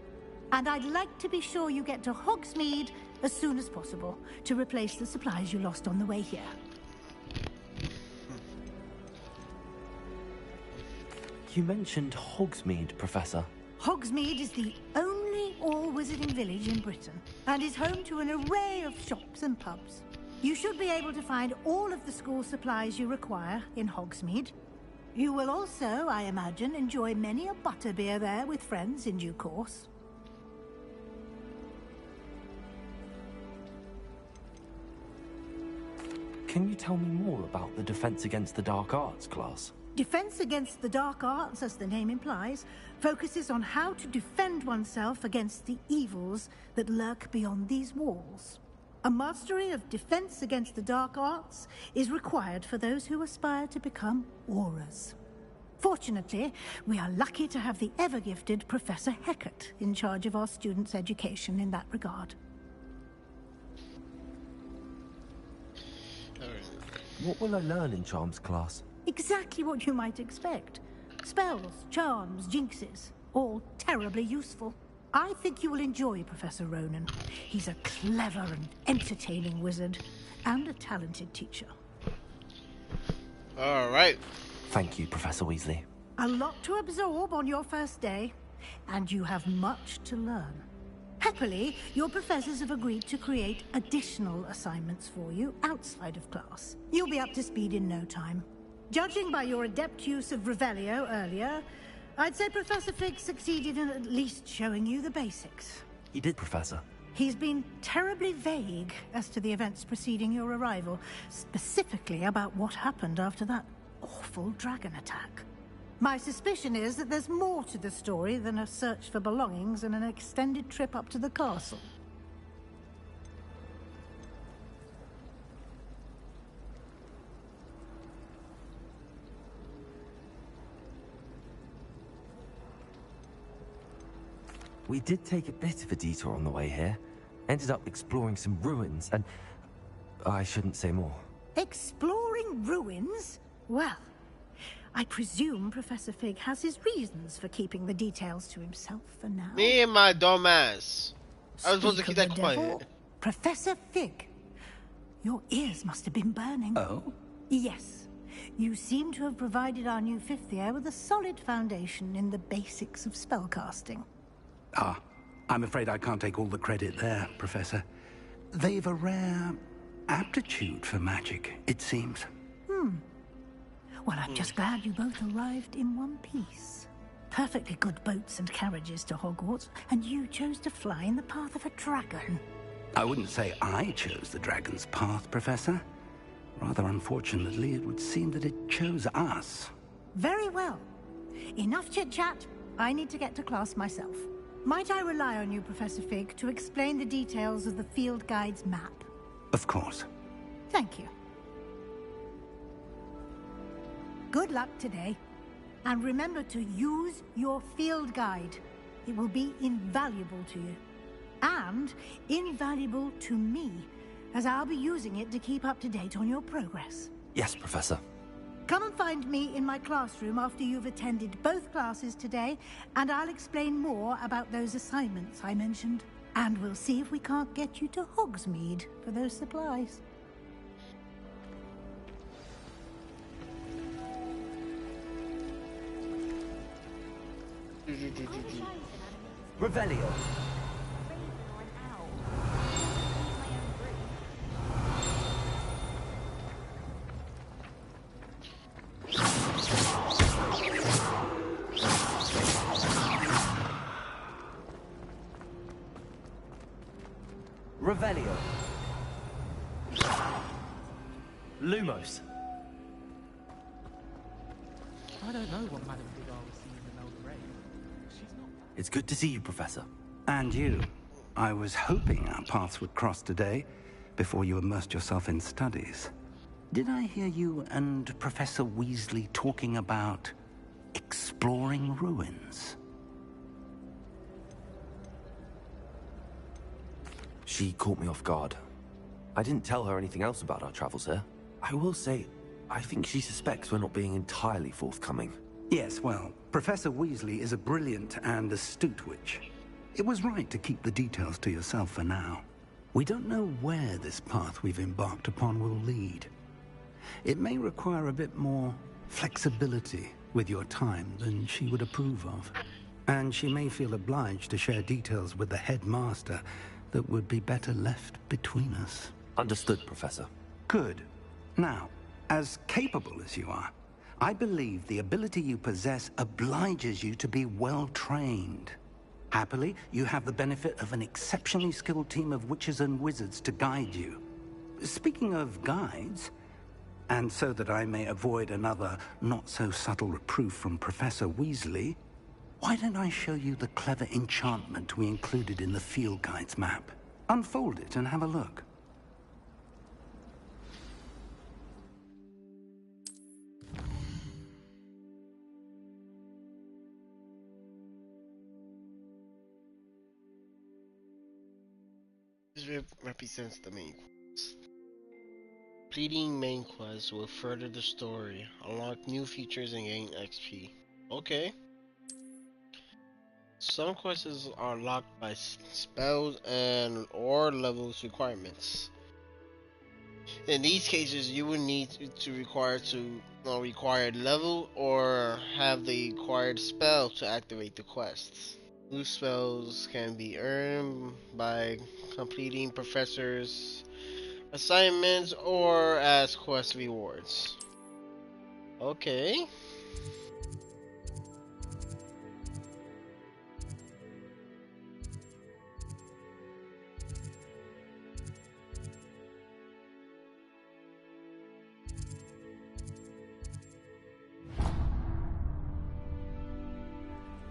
And I'd like to be sure you get to Hogsmeade as soon as possible to replace the supplies you lost on the way here. You mentioned Hogsmeade, Professor. Hogsmeade is the only all-wizarding village in Britain and is home to an array of shops and pubs. You should be able to find all of the school supplies you require in Hogsmeade. You will also, I imagine, enjoy many a butterbeer there with friends in due course. Can you tell me more about the Defense Against the Dark Arts class? Defense Against the Dark Arts, as the name implies, focuses on how to defend oneself against the evils that lurk beyond these walls. A mastery of Defense Against the Dark Arts is required for those who aspire to become Aurors. Fortunately, we are lucky to have the ever-gifted Professor Hecat in charge of our students' education in that regard. What will I learn in Charms class? Exactly what you might expect. Spells, charms, jinxes, all terribly useful. I think you will enjoy Professor Ronan. He's a clever and entertaining wizard, and a talented teacher. All right. Thank you, Professor Weasley. A lot to absorb on your first day, and you have much to learn. Happily, your professors have agreed to create additional assignments for you outside of class. You'll be up to speed in no time. Judging by your adept use of Revelio earlier, I'd say Professor Fig succeeded in at least showing you the basics. He did, Professor. He's been terribly vague as to the events preceding your arrival, specifically about what happened after that awful dragon attack. My suspicion is that there's more to the story than a search for belongings and an extended trip up to the castle. We did take a bit of a detour on the way here. Ended up exploring some ruins and... I shouldn't say more. Exploring ruins? Well, I presume Professor Fig has his reasons for keeping the details to himself for now. Me and my dumbass. I was supposed to keep that quiet. Professor Fig, your ears must have been burning. Oh? Yes. You seem to have provided our new fifth year with a solid foundation in the basics of spellcasting. Ah, I'm afraid I can't take all the credit there, Professor. They've a rare aptitude for magic, it seems. Well, I'm just glad you both arrived in one piece. Perfectly good boats and carriages to Hogwarts, and you chose to fly in the path of a dragon. I wouldn't say I chose the dragon's path, Professor. Rather unfortunately, it would seem that it chose us. Very well. Enough chit-chat. I need to get to class myself. Might I rely on you, Professor Fig, to explain the details of the field guide's map? Of course. Thank you. Good luck today. And remember to use your field guide. It will be invaluable to you. And invaluable to me, as I'll be using it to keep up to date on your progress. Yes, Professor. Come and find me in my classroom after you've attended both classes today, and I'll explain more about those assignments I mentioned. And we'll see if we can't get you to Hogsmeade for those supplies. Revelio. Revelio. Lumos. I don't know what Madame Vidal was seeing in the Melbourne. She's not... It's good to see you, Professor. And you. I was hoping our paths would cross today, before you immersed yourself in studies. Did I hear you and Professor Weasley talking about exploring ruins? She caught me off guard. I didn't tell her anything else about our travels here. I will say, I think she suspects we're not being entirely forthcoming. Yes, well, Professor Weasley is a brilliant and astute witch. It was right to keep the details to yourself for now. We don't know where this path we've embarked upon will lead. It may require a bit more flexibility with your time than she would approve of. And she may feel obliged to share details with the headmaster that would be better left between us. Understood, Professor. Good. Now, as capable as you are, I believe the ability you possess obliges you to be well-trained. Happily, you have the benefit of an exceptionally skilled team of witches and wizards to guide you. Speaking of guides, and so that I may avoid another not-so-subtle reproof from Professor Weasley, why don't I show you the clever enchantment we included in the field guide's map? Unfold it and have a look. This represents the main quest. Completing main quests will further the story, unlock new features, and gain XP. Okay. Some quests are locked by spells and or levels requirements. In these cases, you will need to required level or have the required spell to activate the quests. New spells can be earned by completing professors' assignments or as quest rewards. Okay.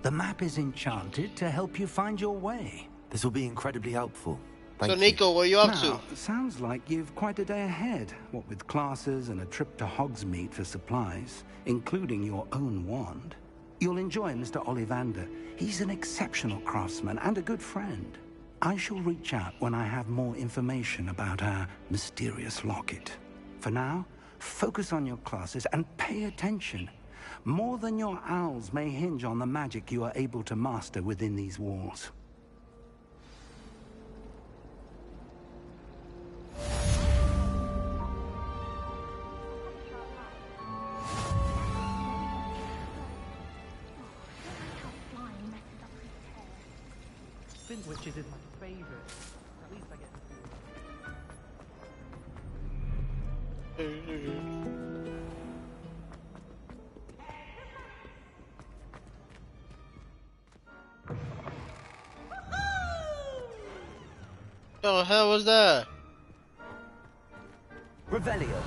The map is enchanted to help you find your way. This will be incredibly helpful. So Nico, what are you up to? Sounds like you've quite a day ahead, what with classes and a trip to Hogsmeade for supplies, including your own wand. You'll enjoy Mr. Ollivander. He's an exceptional craftsman and a good friend. I shall reach out when I have more information about our mysterious locket. For now, focus on your classes and pay attention. More than your owls may hinge on the magic you are able to master within these walls. Spindwitches is my favourite. At least I get the hell was that? Revelio.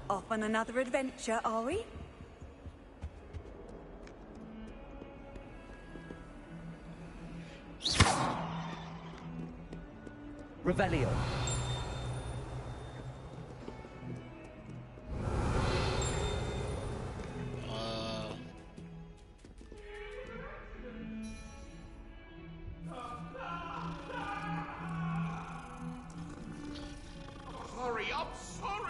Off on another adventure, are we? Revelio. Sorry, I'm sorry.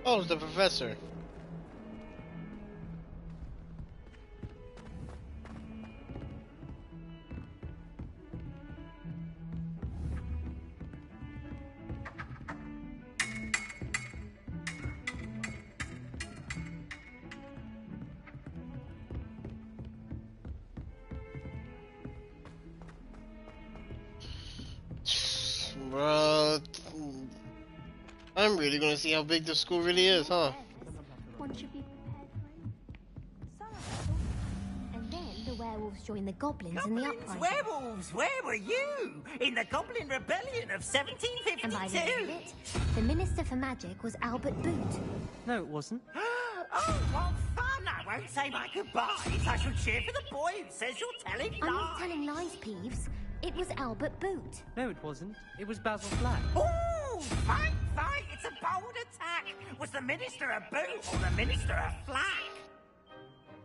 Oh, it's the professor. Bro, I'm really gonna see how big the school really is, huh? One should be prepared for it. And then the werewolves join the goblins in the Goblins, uprising. werewolves, where were you? In the Goblin Rebellion of 1752. And by the end of it, the Minister for Magic was Albert Boot. No, it wasn't. Oh, what fun! I won't say my goodbyes. I shall cheer for the boy who says you're telling lies. I'm not telling lies, Peeves. It was Albert Boot. No, it wasn't. It was Basil Flack. Ooh, fight, fight! It's a bold attack. Was the Minister a boot or the Minister a flag?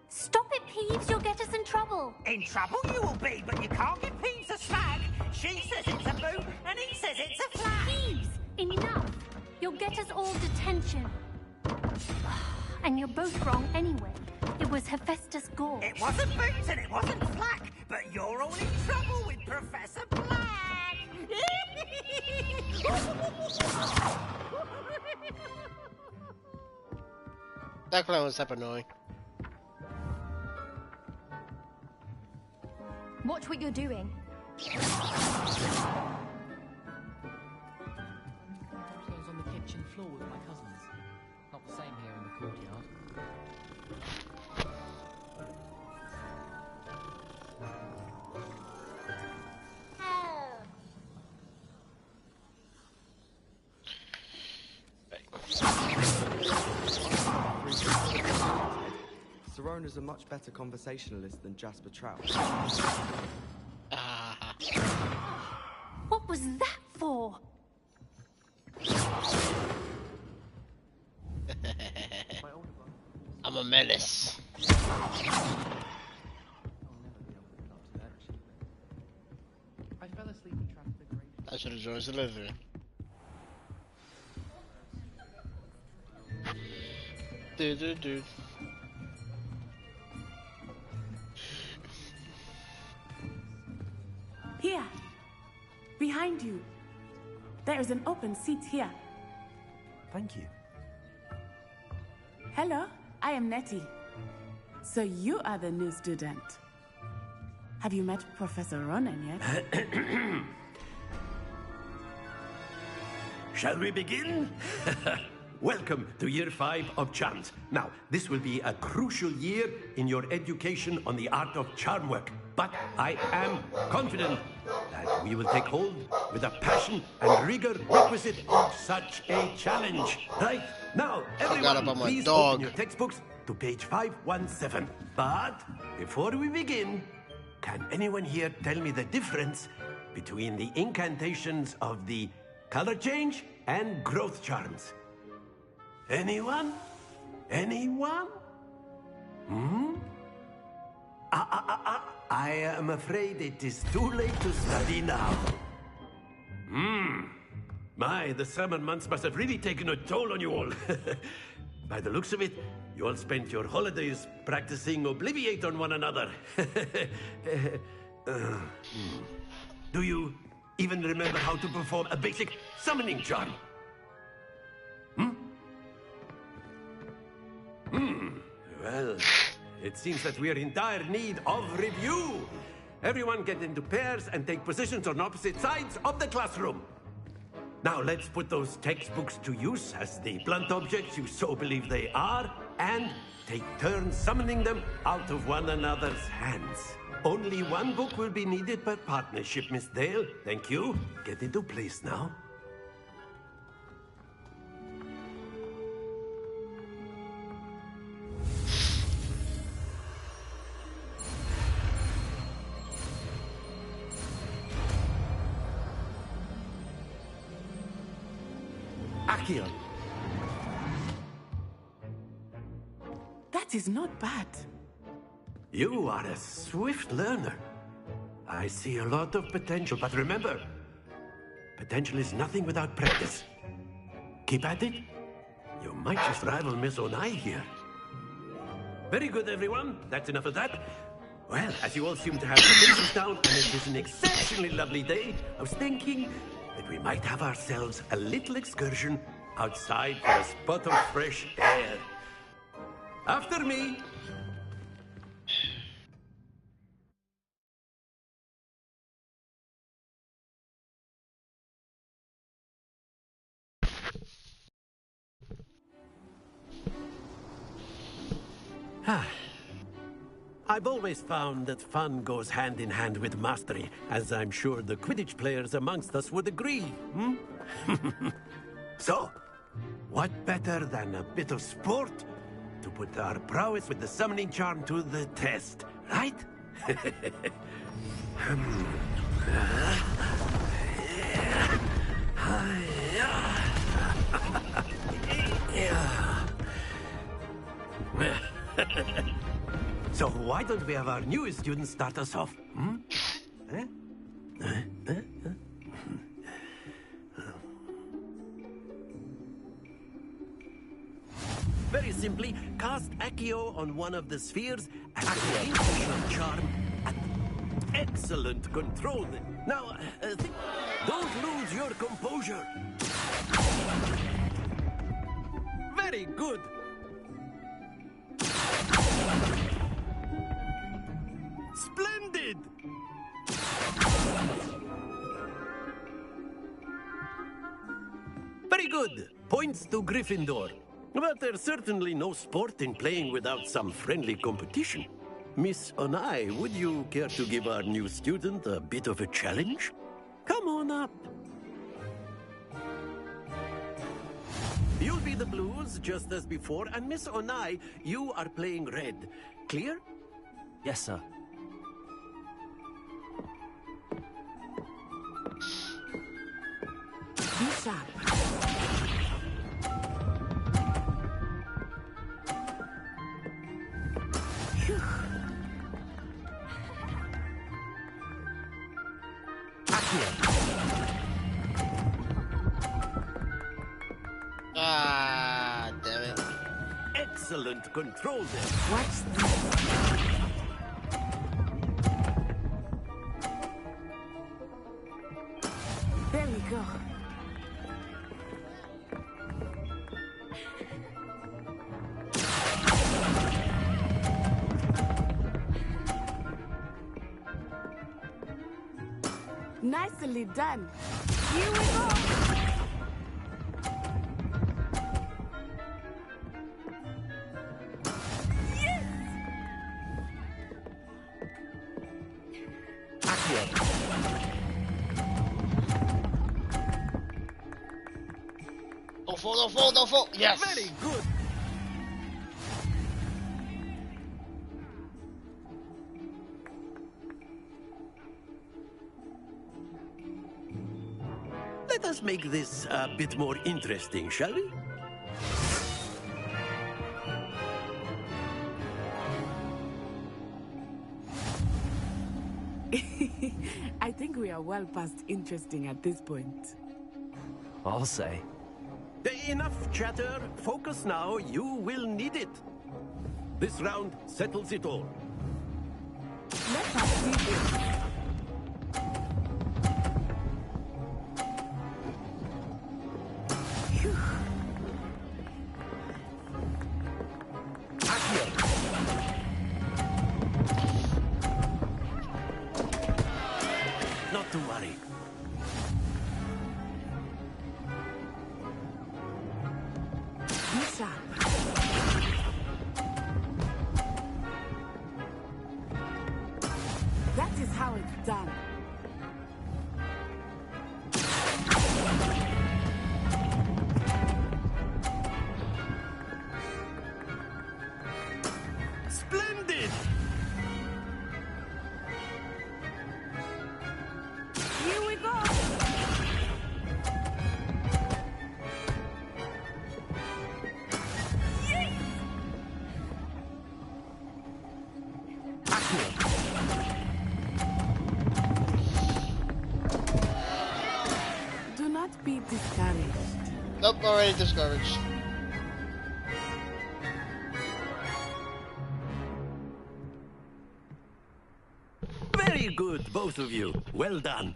Stop it, Peeves. You'll get us in trouble. In trouble you will be, but you can't get Peeves a slag. She says it's a boot, and he says it's a flag. Peeves, enough. You'll get us all detention. And you're both wrong anyway. It was Hephaestus Gorge. It wasn't boot and it wasn't flag, but you're all in trouble with Professor Black. That clown was super annoying. Watch what you're doing. Upstairs on the kitchen floor with my cousins. Not the same here in the courtyard. Sirona's a much better conversationalist than Jasper Trout. What was that for? I'm a menace. I fell asleep in traffic. I should have joined the delivery. Dude. Here, behind you. There is an open seat here. Thank you. Hello, I am Nettie. So you are the new student. Have you met Professor Ronan yet? Shall we begin? Welcome to year 5 of charms. Now, this will be a crucial year in your education on the art of charm work. But I am confident that we will take hold with the passion and rigor requisite of such a challenge. Right? Now, everyone, please open your textbooks to page 517. But before we begin, can anyone here tell me the difference between the incantations of the color change and growth charms? Anyone? Anyone? I am afraid it is too late to study now. My, the summer months must have really taken a toll on you all. By the looks of it, you all spent your holidays practicing Obliviate on one another. Do you even remember how to perform a basic summoning charm? Well, it seems that we are in dire need of review. Everyone get into pairs and take positions on opposite sides of the classroom. Now let's put those textbooks to use as the blunt objects you so believe they are, and take turns summoning them out of one another's hands. Only one book will be needed per partnership, Miss Dale. Thank you. Get into place now. Accio. That is not bad. You are a swift learner. I see a lot of potential, but remember, potential is nothing without practice. Keep at it. You might just rival Miss Onai here. Very good, everyone. That's enough of that. Well, as you all seem to have the pieces down, and it is an exceptionally lovely day, I was thinking that we might have ourselves a little excursion outside for a spot of fresh air. After me. I've always found that fun goes hand in hand with mastery, as I'm sure the Quidditch players amongst us would agree, So, what better than a bit of sport to put our prowess with the summoning charm to the test, right? So why don't we have our newest student start us off? Very simply, cast Accio on one of the spheres and activate the charm at excellent control. Now, don't lose your composure. Very good. Splendid! Very good. Points to Gryffindor. But there's certainly no sport in playing without some friendly competition. Miss Onai, would you care to give our new student a bit of a challenge? Come on up. You'll be the blues, just as before, and Miss Onai, you are playing red. Clear? Yes, sir. Be sharp. Ah, damn it. Excellent control there. Watch this. There we go. Nicely done. Here we go. Don't fall, don't fall. Yes. Very good. Let us make this a bit more interesting, shall we? I think we are well past interesting at this point. I'll say. Enough chatter. Focus now. You will need it. This round settles it all. Let us see this. Not to worry. Misha. That is how it's done. Splendid! Here we go! Do not be discouraged. Nope, already discouraged. Very good, both of you. Well done.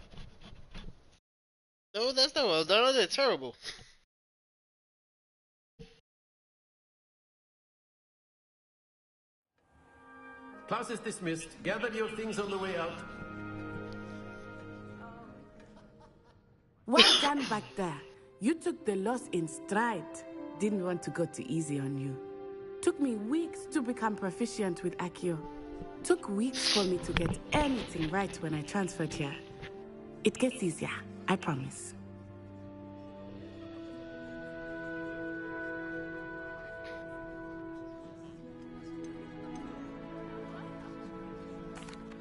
No, that's not well done. That's terrible. Class is dismissed. Gather your things on the way out. Well done back there. You took the loss in stride. Didn't want to go too easy on you. Took me weeks to become proficient with Accio. Took weeks for me to get anything right when I transferred here. It gets easier, I promise.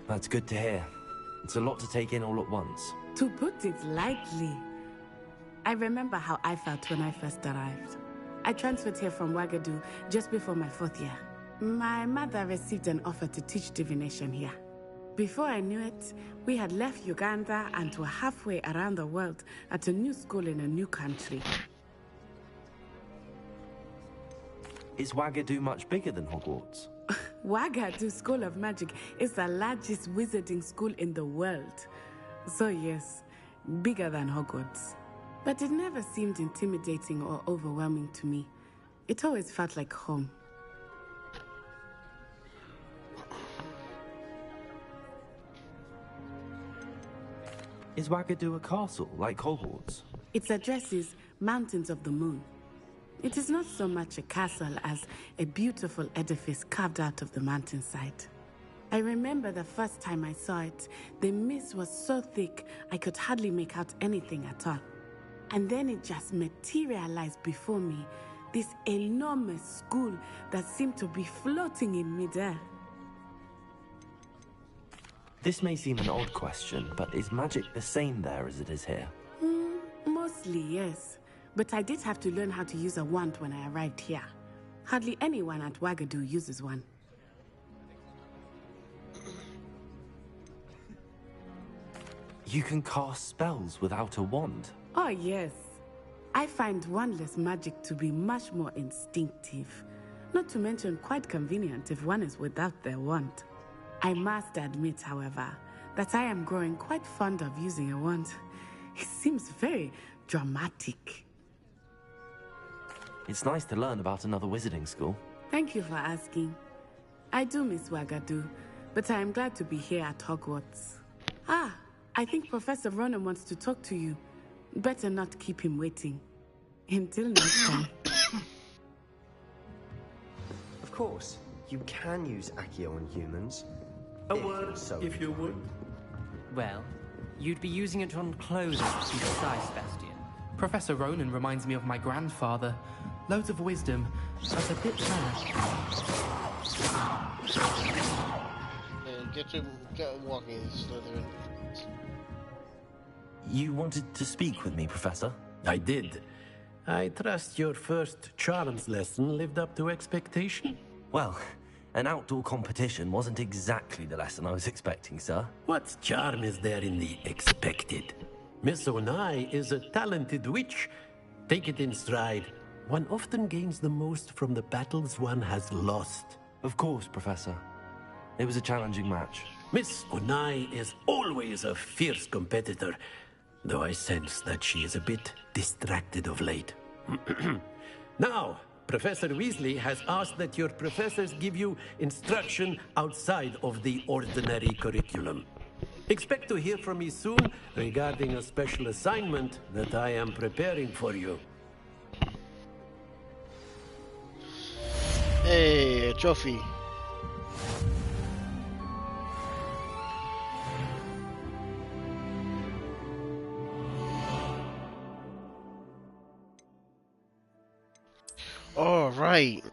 That's good to hear. It's a lot to take in all at once. To put it lightly, I remember how I felt when I first arrived. I transferred here from Wagadu just before my 4th year. My mother received an offer to teach divination here. Before I knew it, we had left Uganda and were halfway around the world at a new school in a new country. Is Wagadu much bigger than Hogwarts? Wagadu School of Magic is the largest wizarding school in the world. So yes, bigger than Hogwarts. But it never seemed intimidating or overwhelming to me. It always felt like home. Is Wagadu a castle, like Hogwarts? Its address is Mountains of the Moon. It is not so much a castle as a beautiful edifice carved out of the mountainside. I remember the first time I saw it, the mist was so thick I could hardly make out anything at all. And then it just materialized before me, this enormous school that seemed to be floating in midair. This may seem an odd question, but is magic the same there as it is here? Mostly, yes. But I did have to learn how to use a wand when I arrived here. Hardly anyone at Wagadu uses one. You can cast spells without a wand? Oh, yes. I find wandless magic to be much more instinctive. Not to mention quite convenient if one is without their wand. I must admit, however, that I am growing quite fond of using a wand. It seems very dramatic. It's nice to learn about another wizarding school. Thank you for asking. I do miss Wagadu, but I am glad to be here at Hogwarts. Ah, I think Professor Ronan wants to talk to you. Better not keep him waiting. Until next time. Of course, you can use Accio on humans. A word, if you would. Well, you'd be using it on clothing to be precise, Bastian. Professor Ronan reminds me of my grandfather. Loads of wisdom, but a bit mad. Get walking, Slytherin. You wanted to speak with me, Professor? I did. I trust your first charms lesson lived up to expectation? Well, An outdoor competition wasn't exactly the lesson I was expecting, sir. What charm is there in the expected? Miss Onai is a talented witch. Take it in stride. One often gains the most from the battles one has lost. Of course, Professor. It was a challenging match. Miss Onai is always a fierce competitor, though I sense that she is a bit distracted of late. Now, Professor Weasley has asked that your professors give you instruction outside of the ordinary curriculum. Expect to hear from me soon regarding a special assignment that I am preparing for you. Hey, a trophy. All right.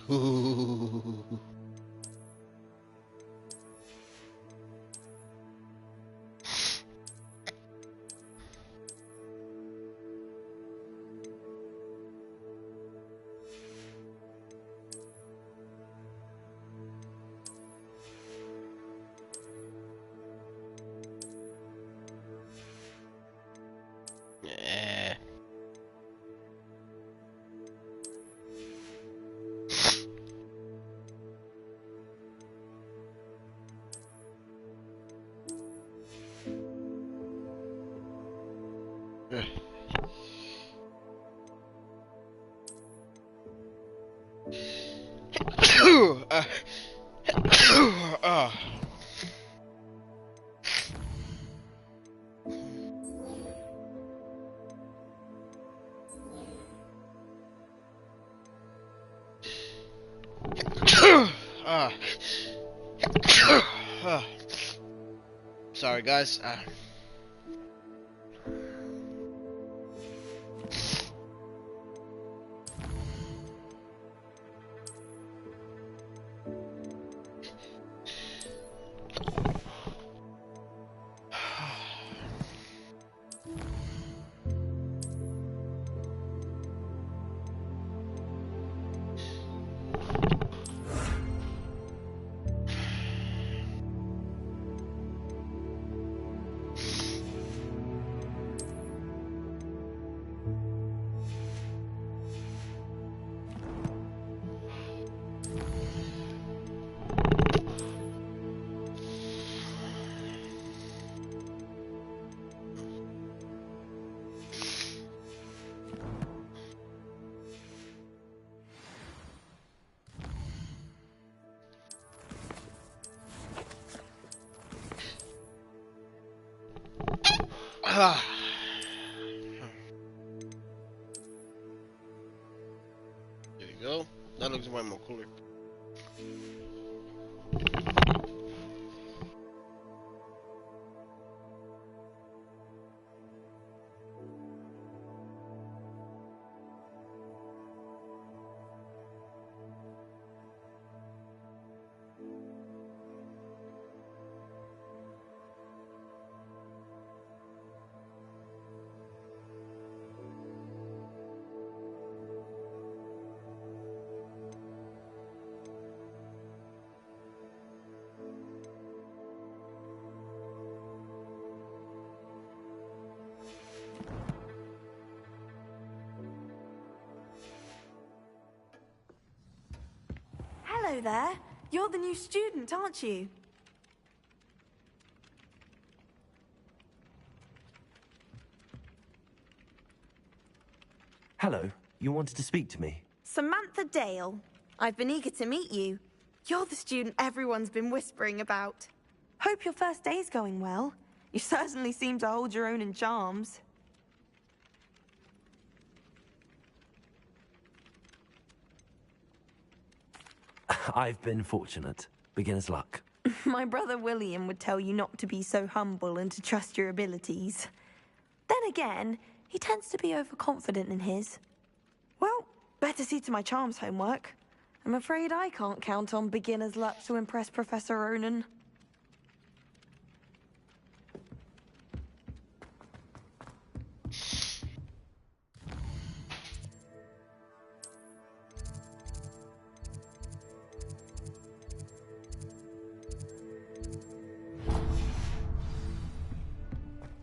Ooh. Yeah. Sorry, guys. There you go. That looks way more cooler. Hello there. You're the new student, aren't you? Hello, you wanted to speak to me? Samantha Dale. I've been eager to meet you. You're the student everyone's been whispering about. Hope your first day's going well. You certainly seem to hold your own in charms. I've been fortunate. Beginner's luck. My brother William would tell you not to be so humble and to trust your abilities. Then again, he tends to be overconfident in his. Well, better see to my charms homework. I'm afraid I can't count on beginner's luck to impress Professor Ronan.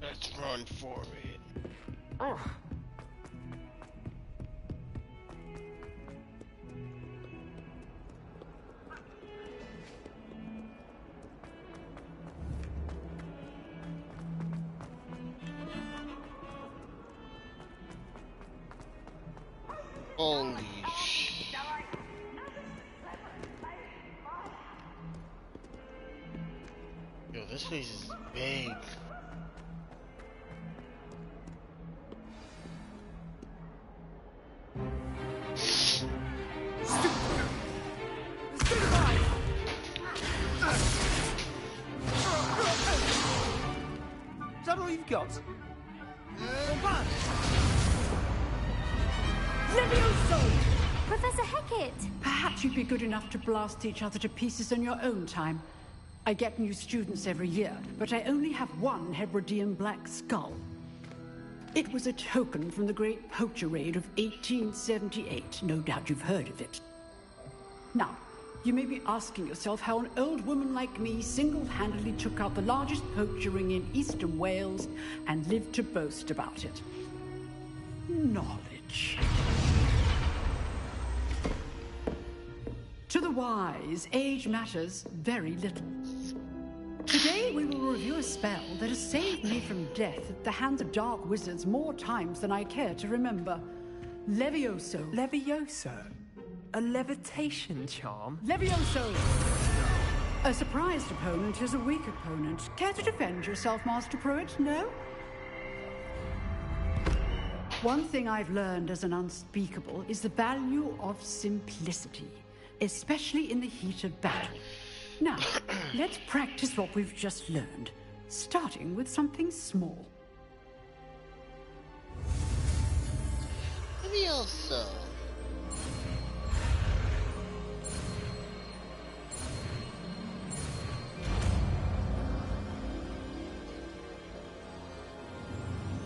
Let's run for it. Oh. Holy sh... Yo, this place is big. Is that all you've got? Levioso! Professor Hecat! Perhaps you'd be good enough to blast each other to pieces on your own time. I get new students every year, but I only have one Hebridean black skull. It was a token from the Great Poacher Raid of 1878. No doubt you've heard of it. Now, you may be asking yourself how an old woman like me single-handedly took out the largest poacher ring in eastern Wales and lived to boast about it. Knowledge. To the wise, age matters very little. Today we will review a spell that has saved me from death at the hands of dark wizards more times than I care to remember. Levioso. Levioso? A levitation charm? Levioso! A surprised opponent is a weak opponent. Care to defend yourself, Master Pruitt? No? One thing I've learned as an unspeakable is the value of simplicity, especially in the heat of battle. Now, let's practice what we've just learned, starting with something small. Levioso.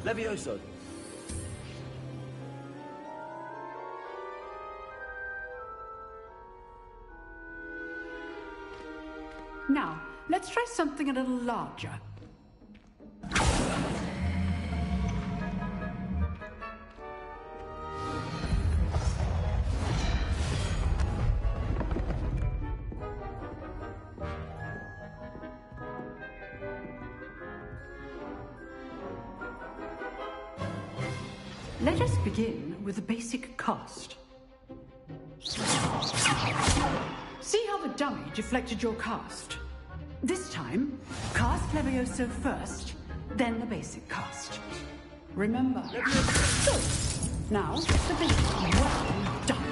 Levioso. Now, let's try something a little larger. Let us begin with the basic cast. See how the dummy deflected your cast? This time, cast Levioso first, then the basic cast. Remember. Good. Now, the basic. Well done.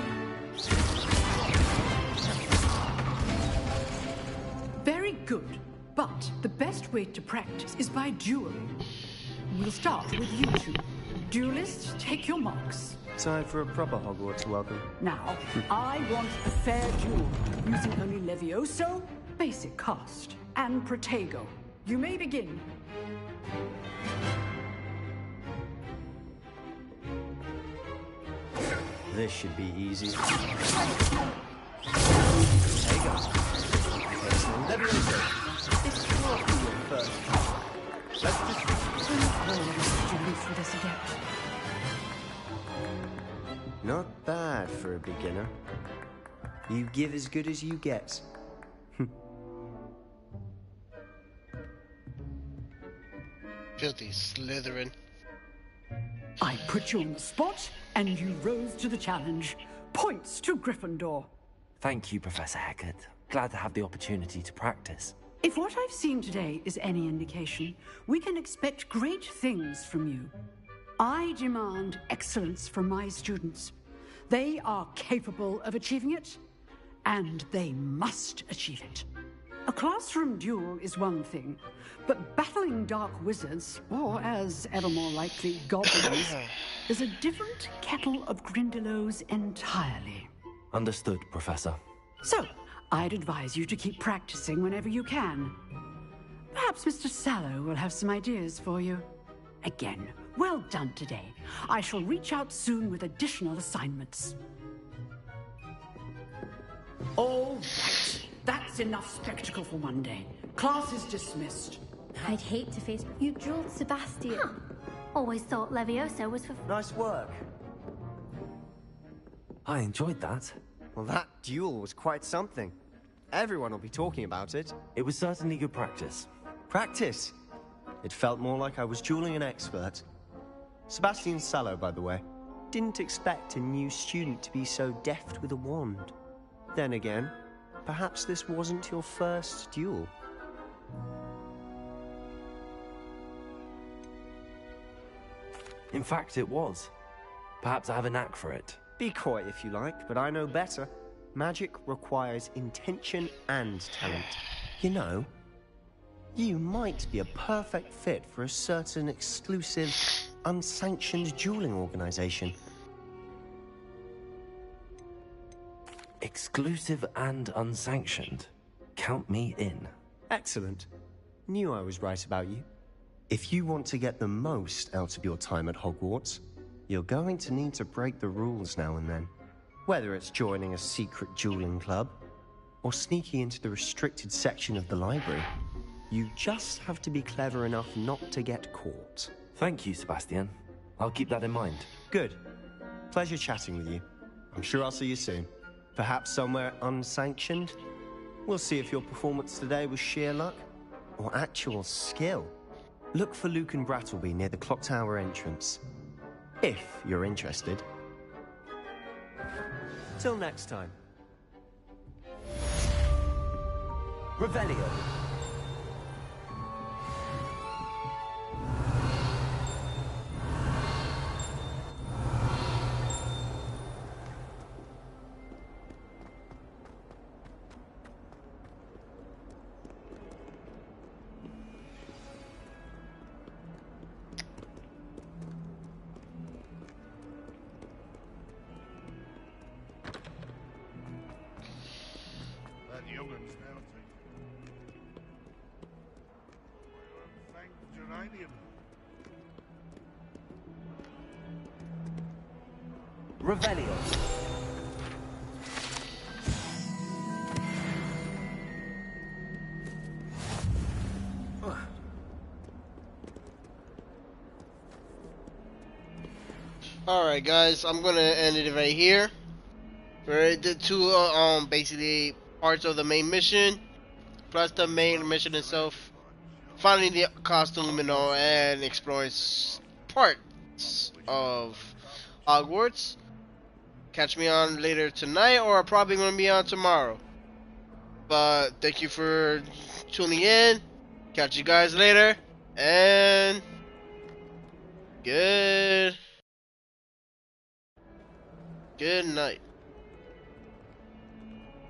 Very good. But the best way to practice is by dueling. We'll start with you two. Duelists, take your marks. Time for a proper Hogwarts welcome. Now, I want a fair duel, using only Levioso, basic cast, and Protego. You may begin. This should be easy. There you go. Okay, so Levioso. This can't be your first try. Let's just... Students for this adept. Not bad for a beginner. You give as good as you get. Filthy Slytherin. I put you on the spot, and you rose to the challenge. Points to Gryffindor. Thank you, Professor Hecat. Glad to have the opportunity to practice. If what I've seen today is any indication, we can expect great things from you. I demand excellence from my students. They are capable of achieving it, and they must achieve it. A classroom duel is one thing, but battling dark wizards, or as ever more likely, goblins, is a different kettle of Grindylows entirely. Understood, Professor. So, I'd advise you to keep practicing whenever you can. Perhaps Mr. Sallow will have some ideas for you. Again, well done today. I shall reach out soon with additional assignments. All right. That's enough spectacle for one day. Class is dismissed. I'd hate to face... You drilled Sebastian. Huh. Always thought Leviosa was for... Nice work. I enjoyed that. Well, that duel was quite something. Everyone will be talking about it. It was certainly good practice. Practice? It felt more like I was dueling an expert. Sebastian Sallow, by the way. Didn't expect a new student to be so deft with a wand. Then again, perhaps this wasn't your first duel. In fact, it was. Perhaps I have a knack for it. Be coy if you like, but I know better. Magic requires intention and talent. You know, you might be a perfect fit for a certain exclusive, unsanctioned dueling organization. Exclusive and unsanctioned. Count me in. Excellent. Knew I was right about you. If you want to get the most out of your time at Hogwarts, you're going to need to break the rules now and then. Whether it's joining a secret dueling club, or sneaking into the restricted section of the library, you just have to be clever enough not to get caught. Thank you, Sebastian. I'll keep that in mind. Good. Pleasure chatting with you. I'm sure I'll see you soon. Perhaps somewhere unsanctioned? We'll see if your performance today was sheer luck, or actual skill. Look for Luke and Brattleby near the clock tower entrance. If you're interested. Till next time. Revelio. Revelio. Alright guys, I'm gonna end it right here. We did two basically parts of the main mission, plus the main mission itself, finding the costume, you know, and exploring parts of Hogwarts. Catch me on later tonight, or probably gonna be on tomorrow. But thank you for tuning in. Catch you guys later, and good night.